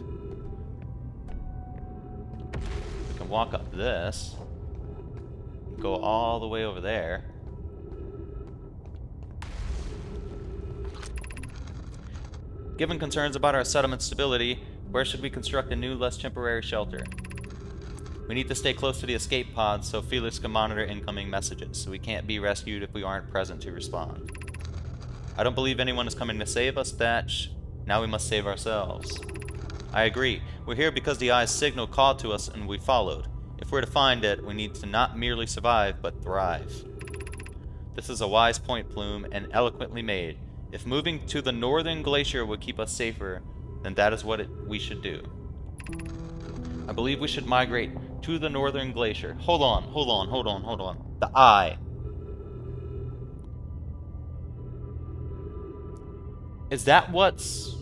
A: We can walk up this, go all the way over there. Given concerns about our settlement stability, where should we construct a new, less temporary shelter? We need to stay close to the escape pods so Felix can monitor incoming messages, so we can't be rescued if we aren't present to respond. I don't believe anyone is coming to save us, Thatch. Now we must save ourselves. I agree. We're here because the Eye's signal called to us and we followed. If we're to find it, we need to not merely survive, but thrive. This is a wise point, Plume, and eloquently made. If moving to the northern glacier would keep us safer, then that is what we should do. I believe we should migrate to the northern glacier. Hold on. The Eye. Is that what's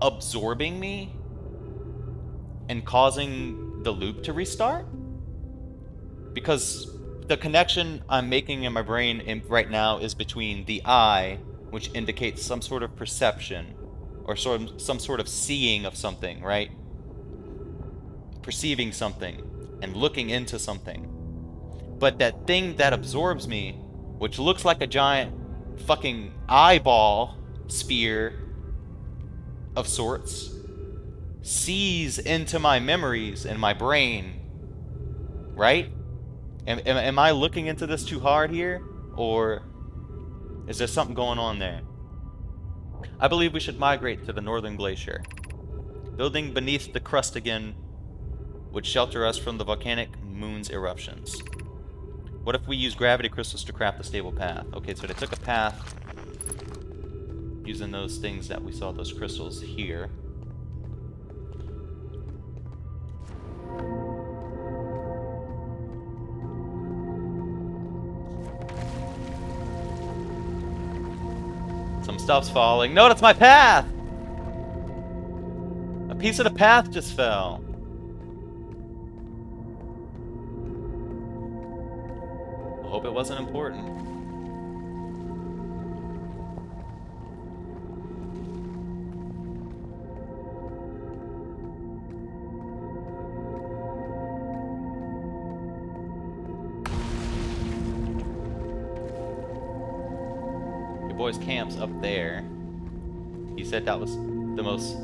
A: absorbing me and causing the loop to restart? Because the connection I'm making in my brain right now is between the Eye, which indicates some sort of perception or some sort of seeing of something, right? Perceiving something and looking into something. But that thing that absorbs me, which looks like a giant fucking eyeball sphere of sorts sees into my memories and my brain, right? Am I looking into this too hard here? Or is there something going on there? I believe we should migrate to the northern glacier. Building beneath the crust again would shelter us from the volcanic moon's eruptions. What if we use gravity crystals to craft a stable path? Okay, so they took a path using those things that we saw, those crystals here. Some stuff's falling. No, that's my path! A piece of the path just fell. I hope it wasn't important. Your boy's camp's up there. He said that was the most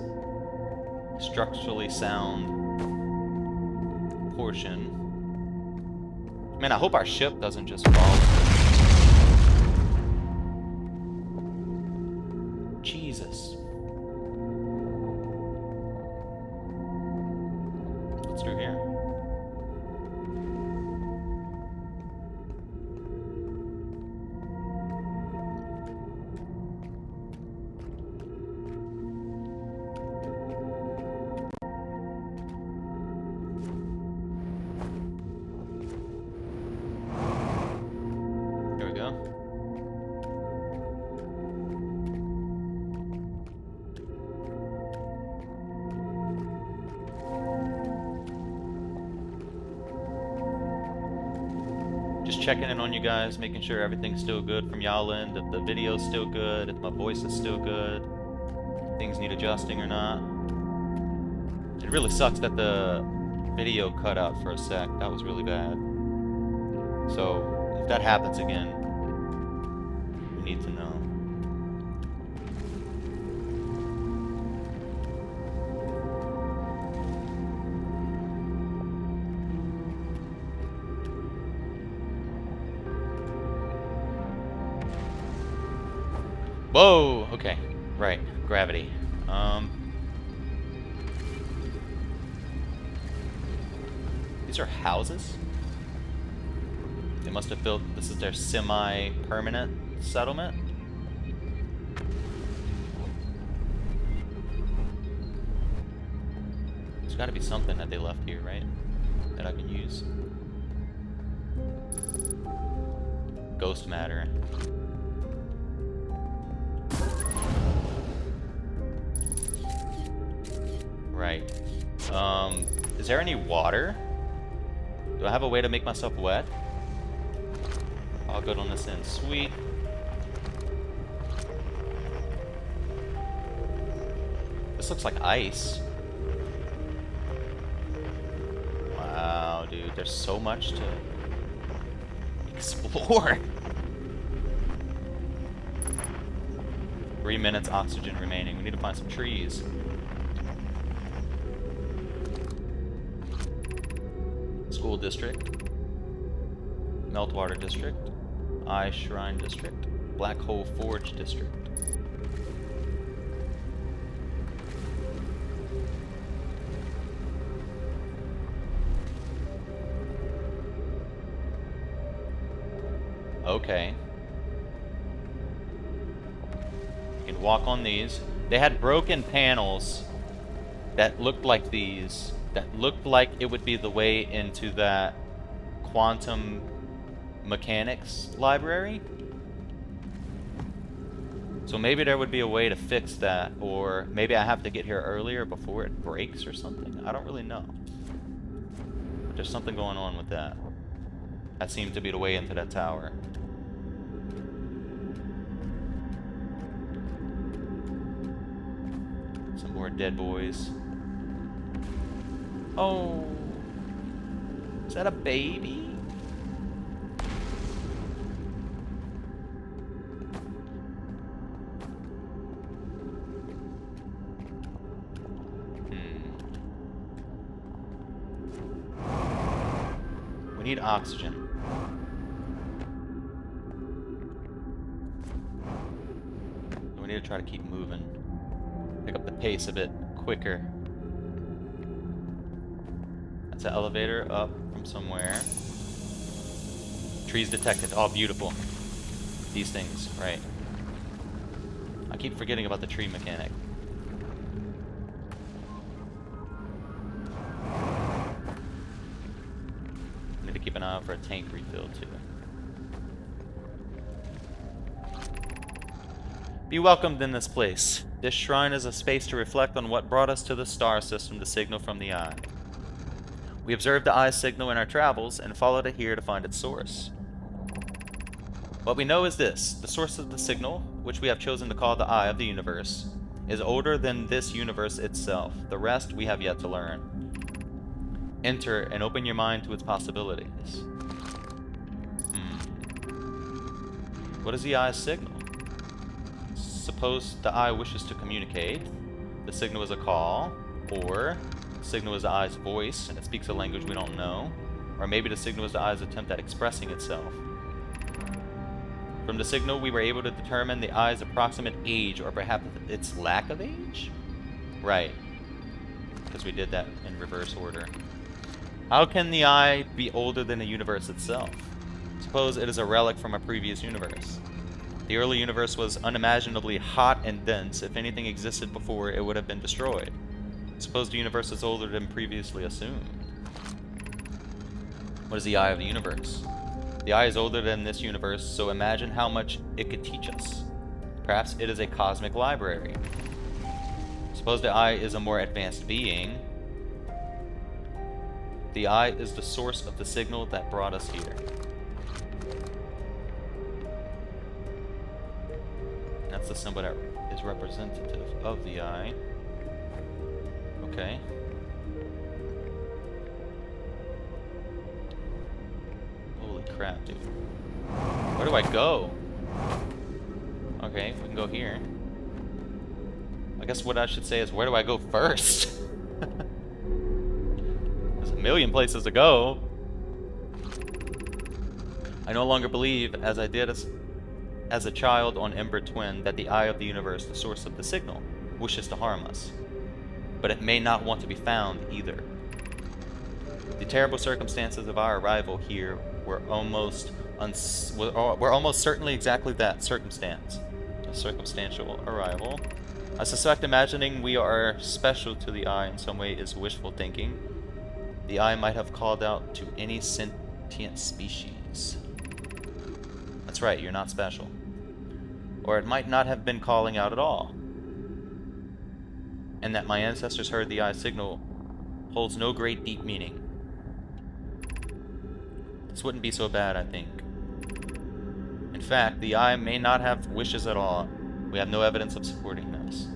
A: structurally sound portion. Man, I hope our ship doesn't just fall. Jesus. What's through here? Just checking in on you guys, making sure everything's still good from y'all end, if the video's still good, if my voice is still good, if things need adjusting or not. It really sucks that the video cut out for a sec. That was really bad. So, if that happens again, we need to know. Whoa! Okay, right. Gravity. These are houses? They must have built... This is their semi-permanent settlement? There's gotta be something that they left here, right? That I can use. Ghost matter. Right. Is there any water? Do I have a way to make myself wet? I'll go on this end. Sweet. This looks like ice. Wow, dude. There's so much to explore. 3 minutes oxygen remaining. We need to find some trees. School District, Meltwater District, Eye Shrine District, Black Hole Forge District. Okay. You can walk on these. They had broken panels that looked like these. That looked like it would be the way into that quantum mechanics library. So maybe there would be a way to fix that, or maybe I have to get here earlier before it breaks or something. I don't really know. But there's something going on with that. That seemed to be the way into that tower. Some more dead boys. Oh, is that a baby? We need oxygen. We need to try to keep moving. Pick up the pace a bit quicker. That's an elevator up from somewhere. Trees detected. Oh, beautiful. These things, right. I keep forgetting about the tree mechanic. Need to keep an eye out for a tank refill, too. Be welcomed in this place. This shrine is a space to reflect on what brought us to the star system, the signal from the eye. We observed the eye's signal in our travels and followed it here to find its source. What we know is this: the source of the signal, which we have chosen to call the eye of the universe, is older than this universe itself. The rest we have yet to learn. Enter and open your mind to its possibilities. What is the eye's signal? Suppose the eye wishes to communicate. The signal is a call, or the signal is the eye's voice and it speaks a language we don't know, or maybe the signal is the eye's attempt at expressing itself. From the signal, we were able to determine the eye's approximate age, or perhaps its lack of age? Right. Because we did that in reverse order. How can the eye be older than the universe itself? Suppose it is a relic from a previous universe. The early universe was unimaginably hot and dense. If anything existed before, it would have been destroyed. Suppose the universe is older than previously assumed. What is the eye of the universe? The eye is older than this universe, so imagine how much it could teach us. Perhaps it is a cosmic library. Suppose the eye is a more advanced being. The eye is the source of the signal that brought us here. That's the symbol that is representative of the eye. Okay. Holy crap, dude. Where do I go? Okay, we can go here. I guess what I should say is, where do I go first? There's a million places to go. I no longer believe, as I did as a child on Ember Twin, that the eye of the universe, the source of the signal, wishes to harm us. But it may not want to be found either. The terrible circumstances of our arrival here were almost certainly exactly that circumstance. A circumstantial arrival. I suspect imagining we are special to the eye in some way is wishful thinking. The eye might have called out to any sentient species. That's right, you're not special. Or it might not have been calling out at all. And that my ancestors heard the eye's signal holds no great deep meaning. This wouldn't be so bad, I think. In fact, the eye may not have wishes at all. We have no evidence of supporting this.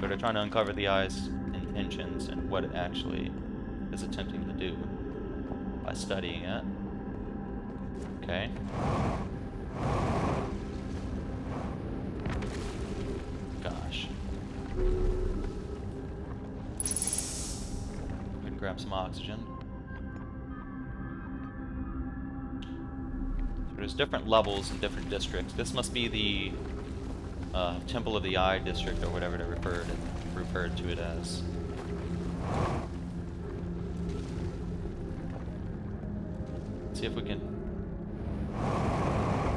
A: But we're trying to uncover the eye's intentions and what it actually is attempting to do by studying it. Okay. Gosh. We can grab some oxygen. So there's different levels in different districts. This must be the Temple of the Eye district, or whatever they referred to it as. Let's see if we can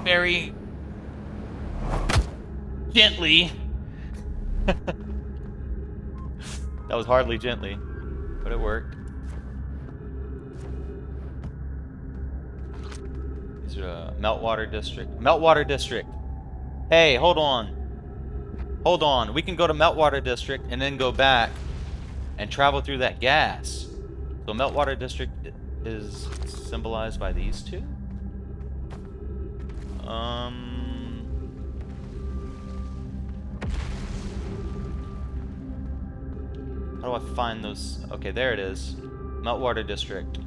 A: very gently. That was hardly gently, but it worked. These are Meltwater District. Meltwater District! Hey, hold on. Hold on. We can go to Meltwater District and then go back and travel through that gas. So Meltwater District is symbolized by these two? How do I find those? Okay, there it is. Meltwater District.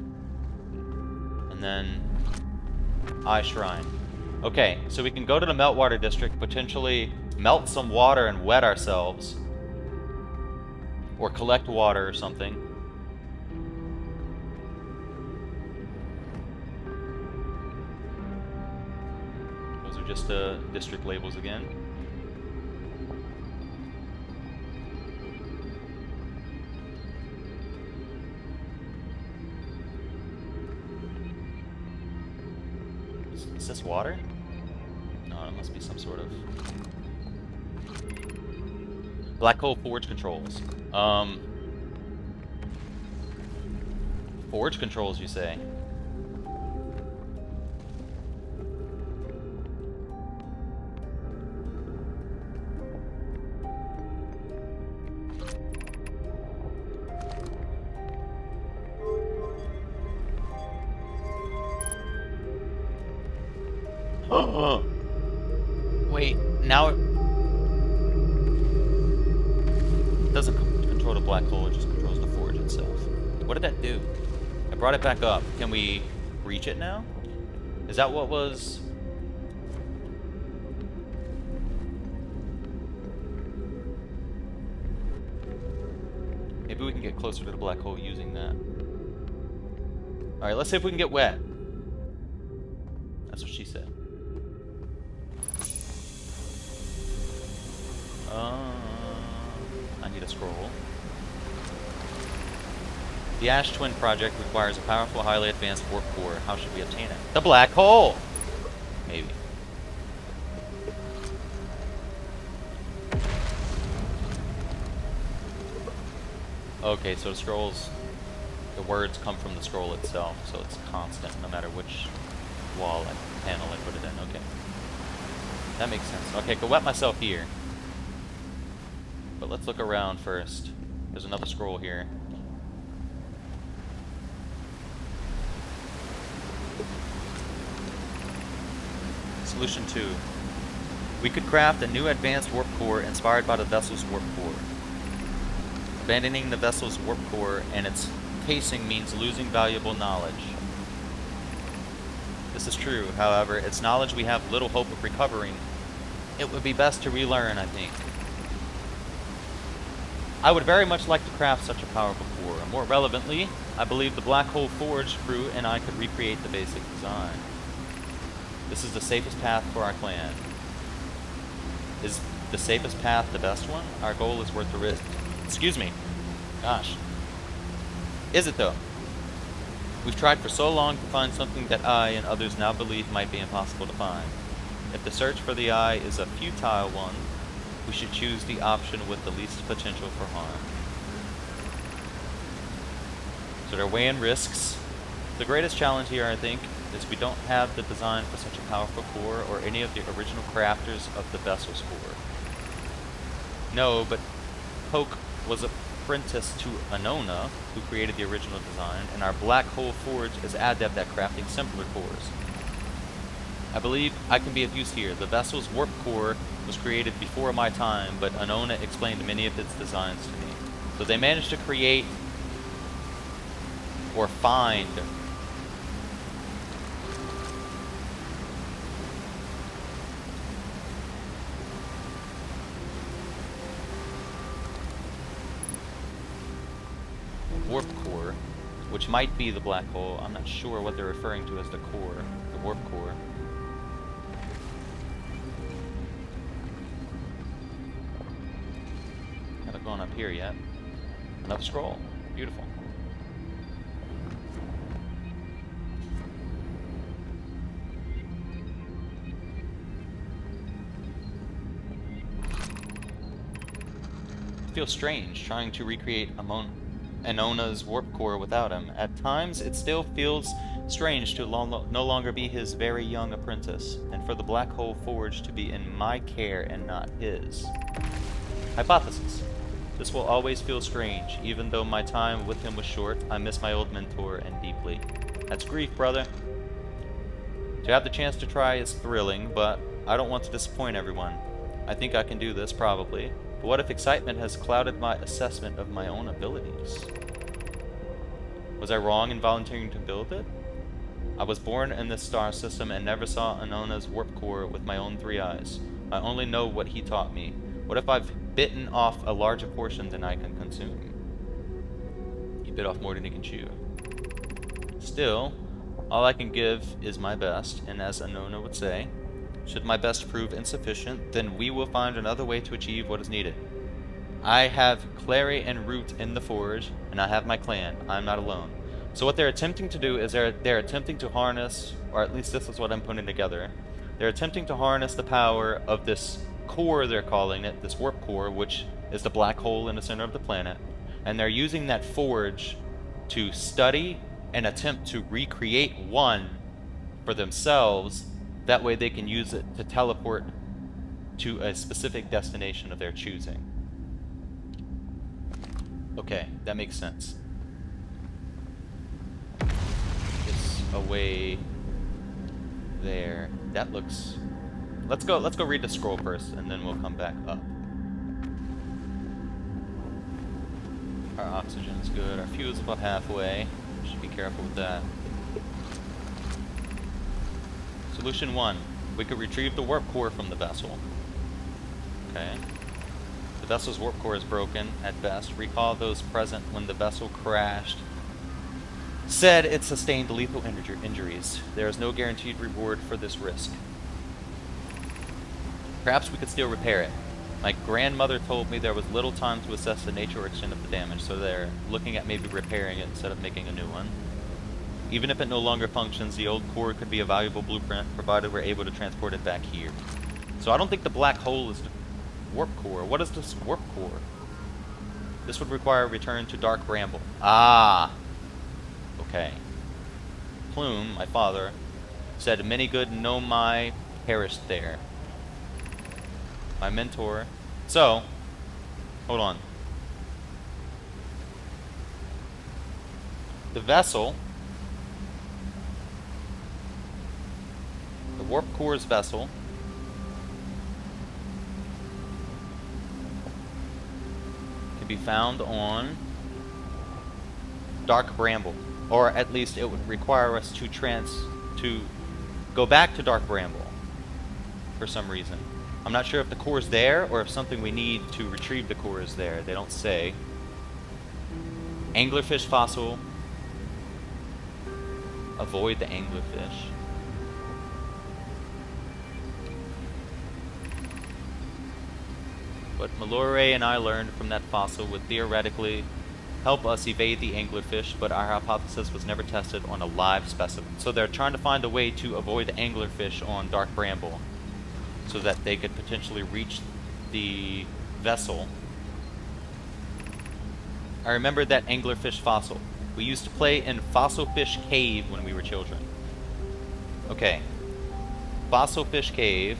A: And then Eye Shrine. Okay, so we can go to the Meltwater District, potentially melt some water and wet ourselves. Or collect water or something. just district labels again. Is this water? No, it must be some sort of Black Hole Forge controls. Forge controls, you say? Wait, now it doesn't control the black hole, it just controls the forge itself. What did that do? I brought it back up. Can we reach it now? Is that what was... Maybe we can get closer to the black hole using that. Alright, let's see if we can get wet. That's what she said. I need a scroll. The Ash Twin project requires a powerful, highly advanced warp core. How should we obtain it? The black hole! Maybe. Okay, so the scrolls, the words come from the scroll itself, so it's constant no matter which wall, panel I put it in. Okay. That makes sense. Okay, go wet myself here. But let's look around first. There's another scroll here. Solution 2. We could craft a new advanced warp core inspired by the vessel's warp core. Abandoning the vessel's warp core and its casing means losing valuable knowledge. This is true, however, it's knowledge we have little hope of recovering. It would be best to relearn, I think. I would very much like to craft such a powerful core. More relevantly, I believe the Black Hole Forge crew and I could recreate the basic design. This is the safest path for our clan. Is the safest path the best one? Our goal is worth the risk. Excuse me. Gosh. Is it though? We've tried for so long to find something that I and others now believe might be impossible to find. If the search for the eye is a futile one, we should choose the option with the least potential for harm. So they're weighing risks. The greatest challenge here, I think, is we don't have the design for such a powerful core or any of the original crafters of the vessel's core. No, but Poke was apprentice to Anona, who created the original design, and our Black Hole Forge is adept at crafting simpler cores. I believe I can be of use here. The vessel's warp core was created before my time, but Anona explained many of its designs to me. So they managed to create or find warp core, which might be the black hole. I'm not sure what they're referring to as the core, the warp core. Haven't gone up here yet. Another scroll. Beautiful. It feels strange trying to recreate Anona's warp core without him. At times, it still feels strange to no longer be his very young apprentice, and for the Black Hole Forge to be in my care and not his. Hypothesis. This will always feel strange. Even though my time with him was short, I miss my old mentor and deeply. That's grief, brother. To have the chance to try is thrilling, but I don't want to disappoint everyone. I think I can do this, probably. But what if excitement has clouded my assessment of my own abilities? Was I wrong in volunteering to build it? I was born in this star system and never saw Anona's warp core with my own 3 eyes. I only know what he taught me. What if I've bitten off a larger portion than I can consume? He bit off more than he can chew. Still, all I can give is my best, and as Anona would say, Should my best prove insufficient, then we will find another way to achieve what is needed. I have Clary and Root in the forge, and I have my clan. I'm not alone. So what they're attempting to do is they're attempting to harness, or at least this is what I'm putting together. They're attempting to harness the power of this core, they're calling it, this warp core, which is the black hole in the center of the planet. And they're using that forge to study and attempt to recreate one for themselves. That way they can use it to teleport to a specific destination of their choosing. Okay, that makes sense. It's away there. That looks... Let's go read the scroll first, and then we'll come back up. Our oxygen is good. Our fuel is about halfway. Should be careful with that. Solution 1. We could retrieve the warp core from the vessel. Okay. The vessel's warp core is broken, at best. Recall those present when the vessel crashed. Said it sustained lethal injuries. There is no guaranteed reward for this risk. Perhaps we could still repair it. My grandmother told me there was little time to assess the nature or extent of the damage, so they're looking at maybe repairing it instead of making a new one. Even if it no longer functions, the old core could be a valuable blueprint, provided we're able to transport it back here. So I don't think the black hole is the warp core. What is this warp core? This would require a return to Dark Bramble. Ah! Okay. Plume, my father, said many good Nomai perished there. My mentor. So, hold on. The vessel, the warp core's vessel, can be found on Dark Bramble, or at least it would require us to go back to Dark Bramble for some reason. I'm not sure if the core is there or if something we need to retrieve the core is there. They don't say. Anglerfish fossil. Avoid the anglerfish. What Mallory and I learned from that fossil would theoretically help us evade the anglerfish, but our hypothesis was never tested on a live specimen. So they're trying to find a way to avoid the anglerfish on Dark Bramble, so that they could potentially reach the vessel. I remember that anglerfish fossil. We used to play in Fossil Fish Cave when we were children. Okay. Fossil Fish Cave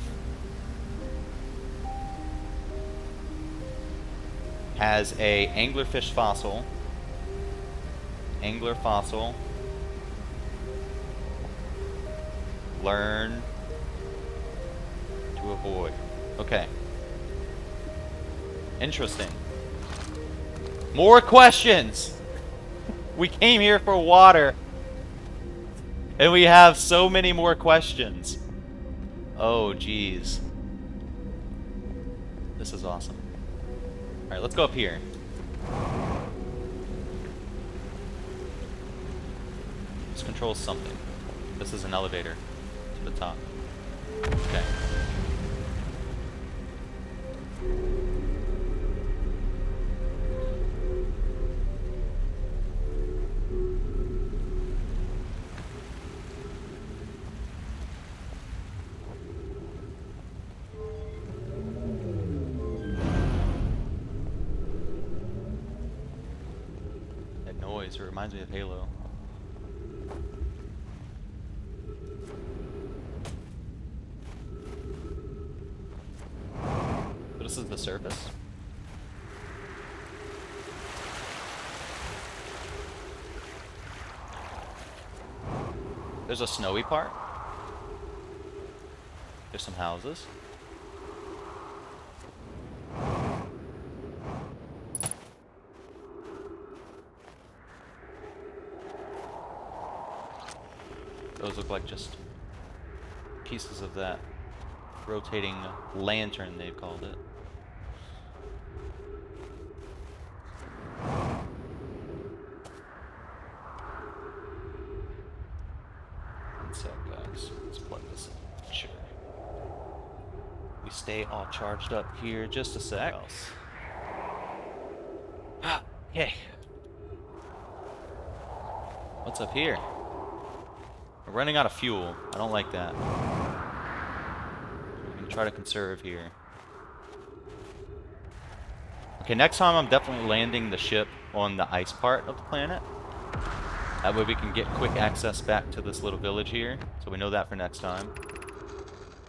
A: has a anglerfish fossil. Angler fossil. Learn to avoid. Okay. Interesting. More questions! We came here for water, and we have so many more questions. Oh, geez. This is awesome. Alright, let's go up here. This controls something. This is an elevator to the top. Okay. It reminds me of Halo. But this is the surface. There's a snowy part. There's some houses. Those look like just pieces of that rotating lantern, they've called it. One sec, guys. Let's plug this in. Sure. stay all charged up here just a sec. Okay. What's up here? We're running out of fuel. I don't like that. We're gonna try to conserve here. Okay, next time I'm definitely landing the ship on the ice part of the planet. That way we can get quick access back to this little village here. So we know that for next time.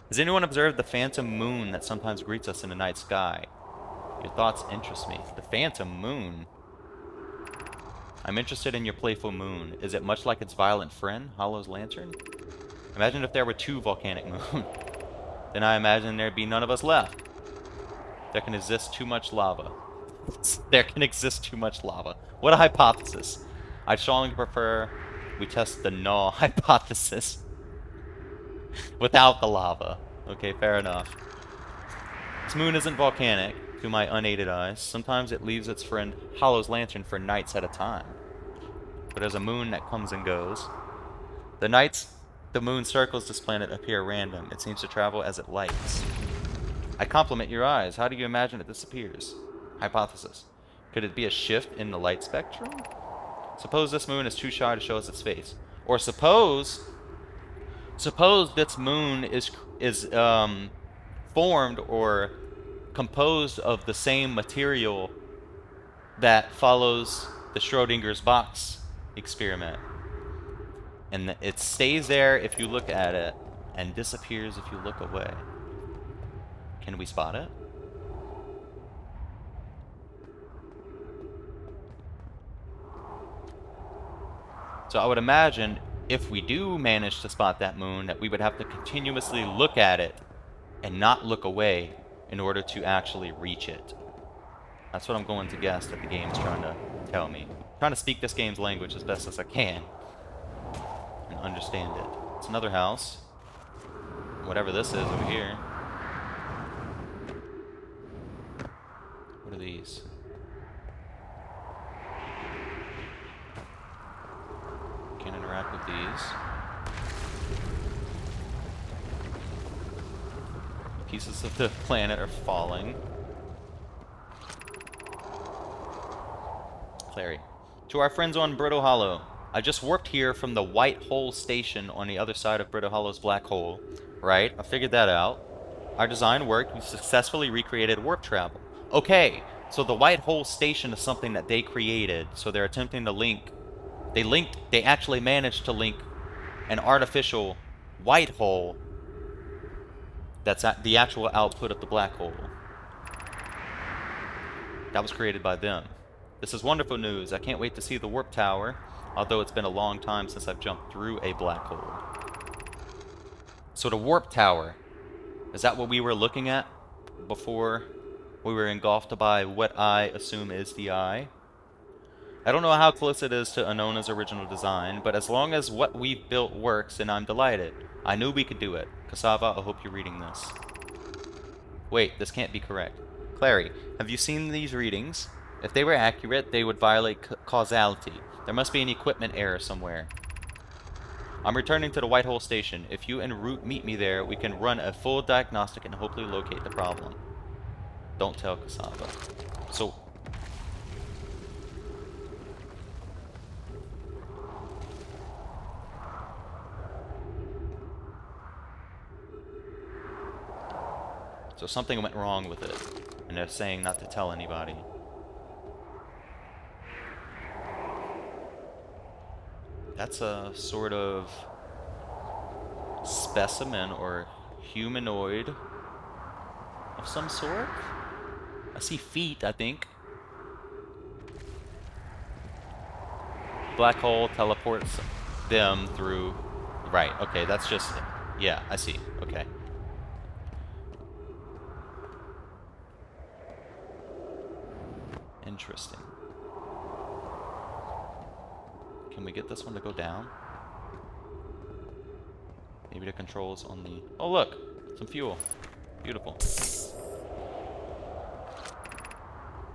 A: Has anyone observed the phantom moon that sometimes greets us in the night sky? Your thoughts interest me. The phantom moon? I'm interested in your playful moon. Is it much like its violent friend, Hollow's lantern? Imagine if there were 2 volcanic moons. Then I imagine there'd be none of us left. There can exist too much lava. There can exist too much lava. What a hypothesis. I'd strongly prefer we test the null hypothesis. Without the lava. Okay, fair enough. This moon isn't volcanic, to my unaided eyes. Sometimes it leaves its friend Hollow's lantern for nights at a time. But as a moon that comes and goes, the nights the moon circles this planet appear random. It seems to travel as it likes. I compliment your eyes. How do you imagine it disappears? Hypothesis. Could it be a shift in the light spectrum? Suppose this moon is too shy to show us its face. Or suppose this moon is formed or composed of the same material that follows the Schrodinger's box experiment. And it stays there if you look at it and disappears if you look away. Can we spot it? So I would imagine if we do manage to spot that moon, that we would have to continuously look at it and not look away in order to actually reach it. That's what I'm going to guess that the game's trying to tell me. I'm trying to speak this game's language as best as I can and understand it. It's another house. Whatever this is over here. What are these? Can't interact with these. Pieces of the planet are falling. Clary. To our friends on Brittle Hollow. I just warped here from the White Hole Station on the other side of Brittle Hollow's black hole. Right? I figured that out. Our design worked. We successfully recreated warp travel. Okay, so the White Hole Station is something that they created. So they're attempting to link. They actually managed to link an artificial white hole that's at the actual output of the black hole. That was created by them. This is wonderful news. I can't wait to see the warp tower, although it's been a long time since I've jumped through a black hole. So the warp tower, is that what we were looking at before we were engulfed by what I assume is the eye? I don't know how close it is to Anona's original design, but as long as what we've built works, then I'm delighted. I knew we could do it. Cassava, I hope you're reading this. Wait, this can't be correct. Clary, have you seen these readings? If they were accurate, they would violate causality. There must be an equipment error somewhere. I'm returning to the White Hole Station. If you en route meet me there, we can run a full diagnostic and hopefully locate the problem. Don't tell Cassava. So... So something went wrong with it, and they're saying not to tell anybody. That's a sort of specimen or humanoid of some sort. I see feet, I think. Black hole teleports them through... Right, okay, that's just... Yeah, I see, okay. Interesting. Can we get this one to go down? Maybe the controls on the... Oh, look! Some fuel. Beautiful.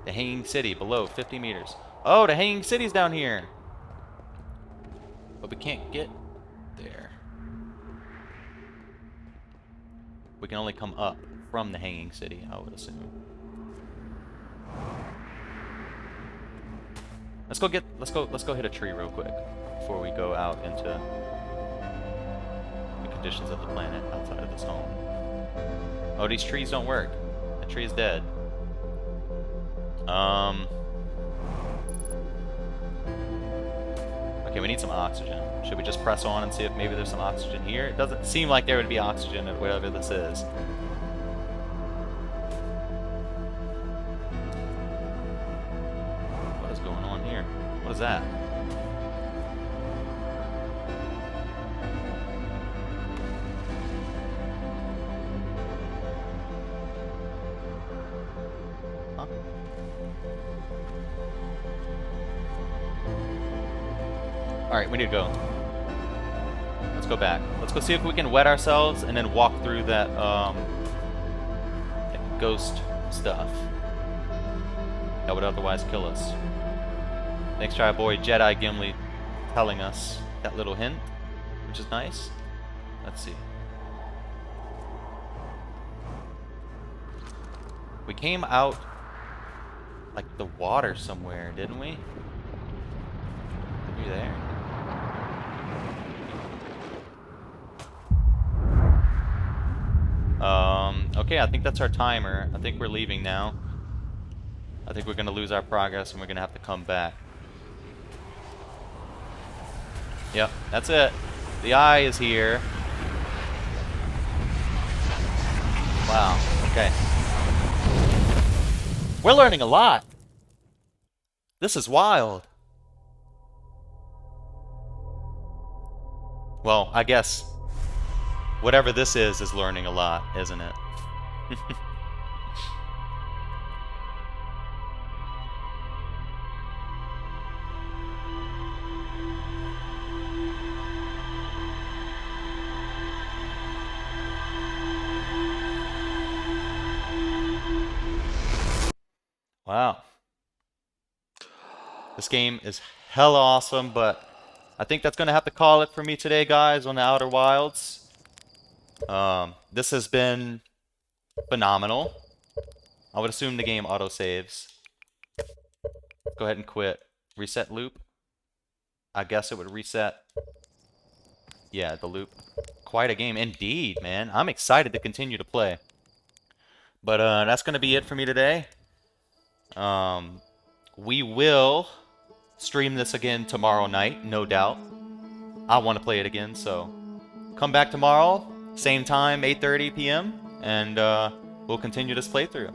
A: The Hanging City below 50 meters. Oh, the Hanging City's down here! But we can't get there. We can only come up from the Hanging City, I would assume. Let's go hit a tree real quick before we go out into the conditions of the planet outside of this home. Oh, these trees don't work. That tree is dead. Okay, we need some oxygen. Should we just press on and see if maybe there's some oxygen here? It doesn't seem like there would be oxygen at whatever this is. What is going on here? What is that? Huh? Alright, we need to go. Let's go back. Let's go see if we can wet ourselves and then walk through that, ghost stuff that would otherwise kill us. Thanks to our boy Jedi Gimli telling us that little hint, which is nice. Let's see. We came out like the water somewhere, didn't we? Are you there? Okay, I think that's our timer. I think we're leaving now. I think we're gonna lose our progress and we're gonna have to come back. Yep, that's it. The eye is here. Wow, okay. We're learning a lot. This is wild. Well, I guess whatever this is learning a lot, isn't it? Wow. This game is hella awesome, but I think that's going to have to call it for me today, guys, on the Outer Wilds. This has been phenomenal. I would assume the game auto-saves. Go ahead and quit. Reset loop. I guess it would reset. Yeah, the loop. Quite a game indeed, man. I'm excited to continue to play. But that's going to be it for me today. We will stream this again tomorrow night, no doubt. I want to play it again, so come back tomorrow, same time, 8:30 p.m., and we'll continue this playthrough.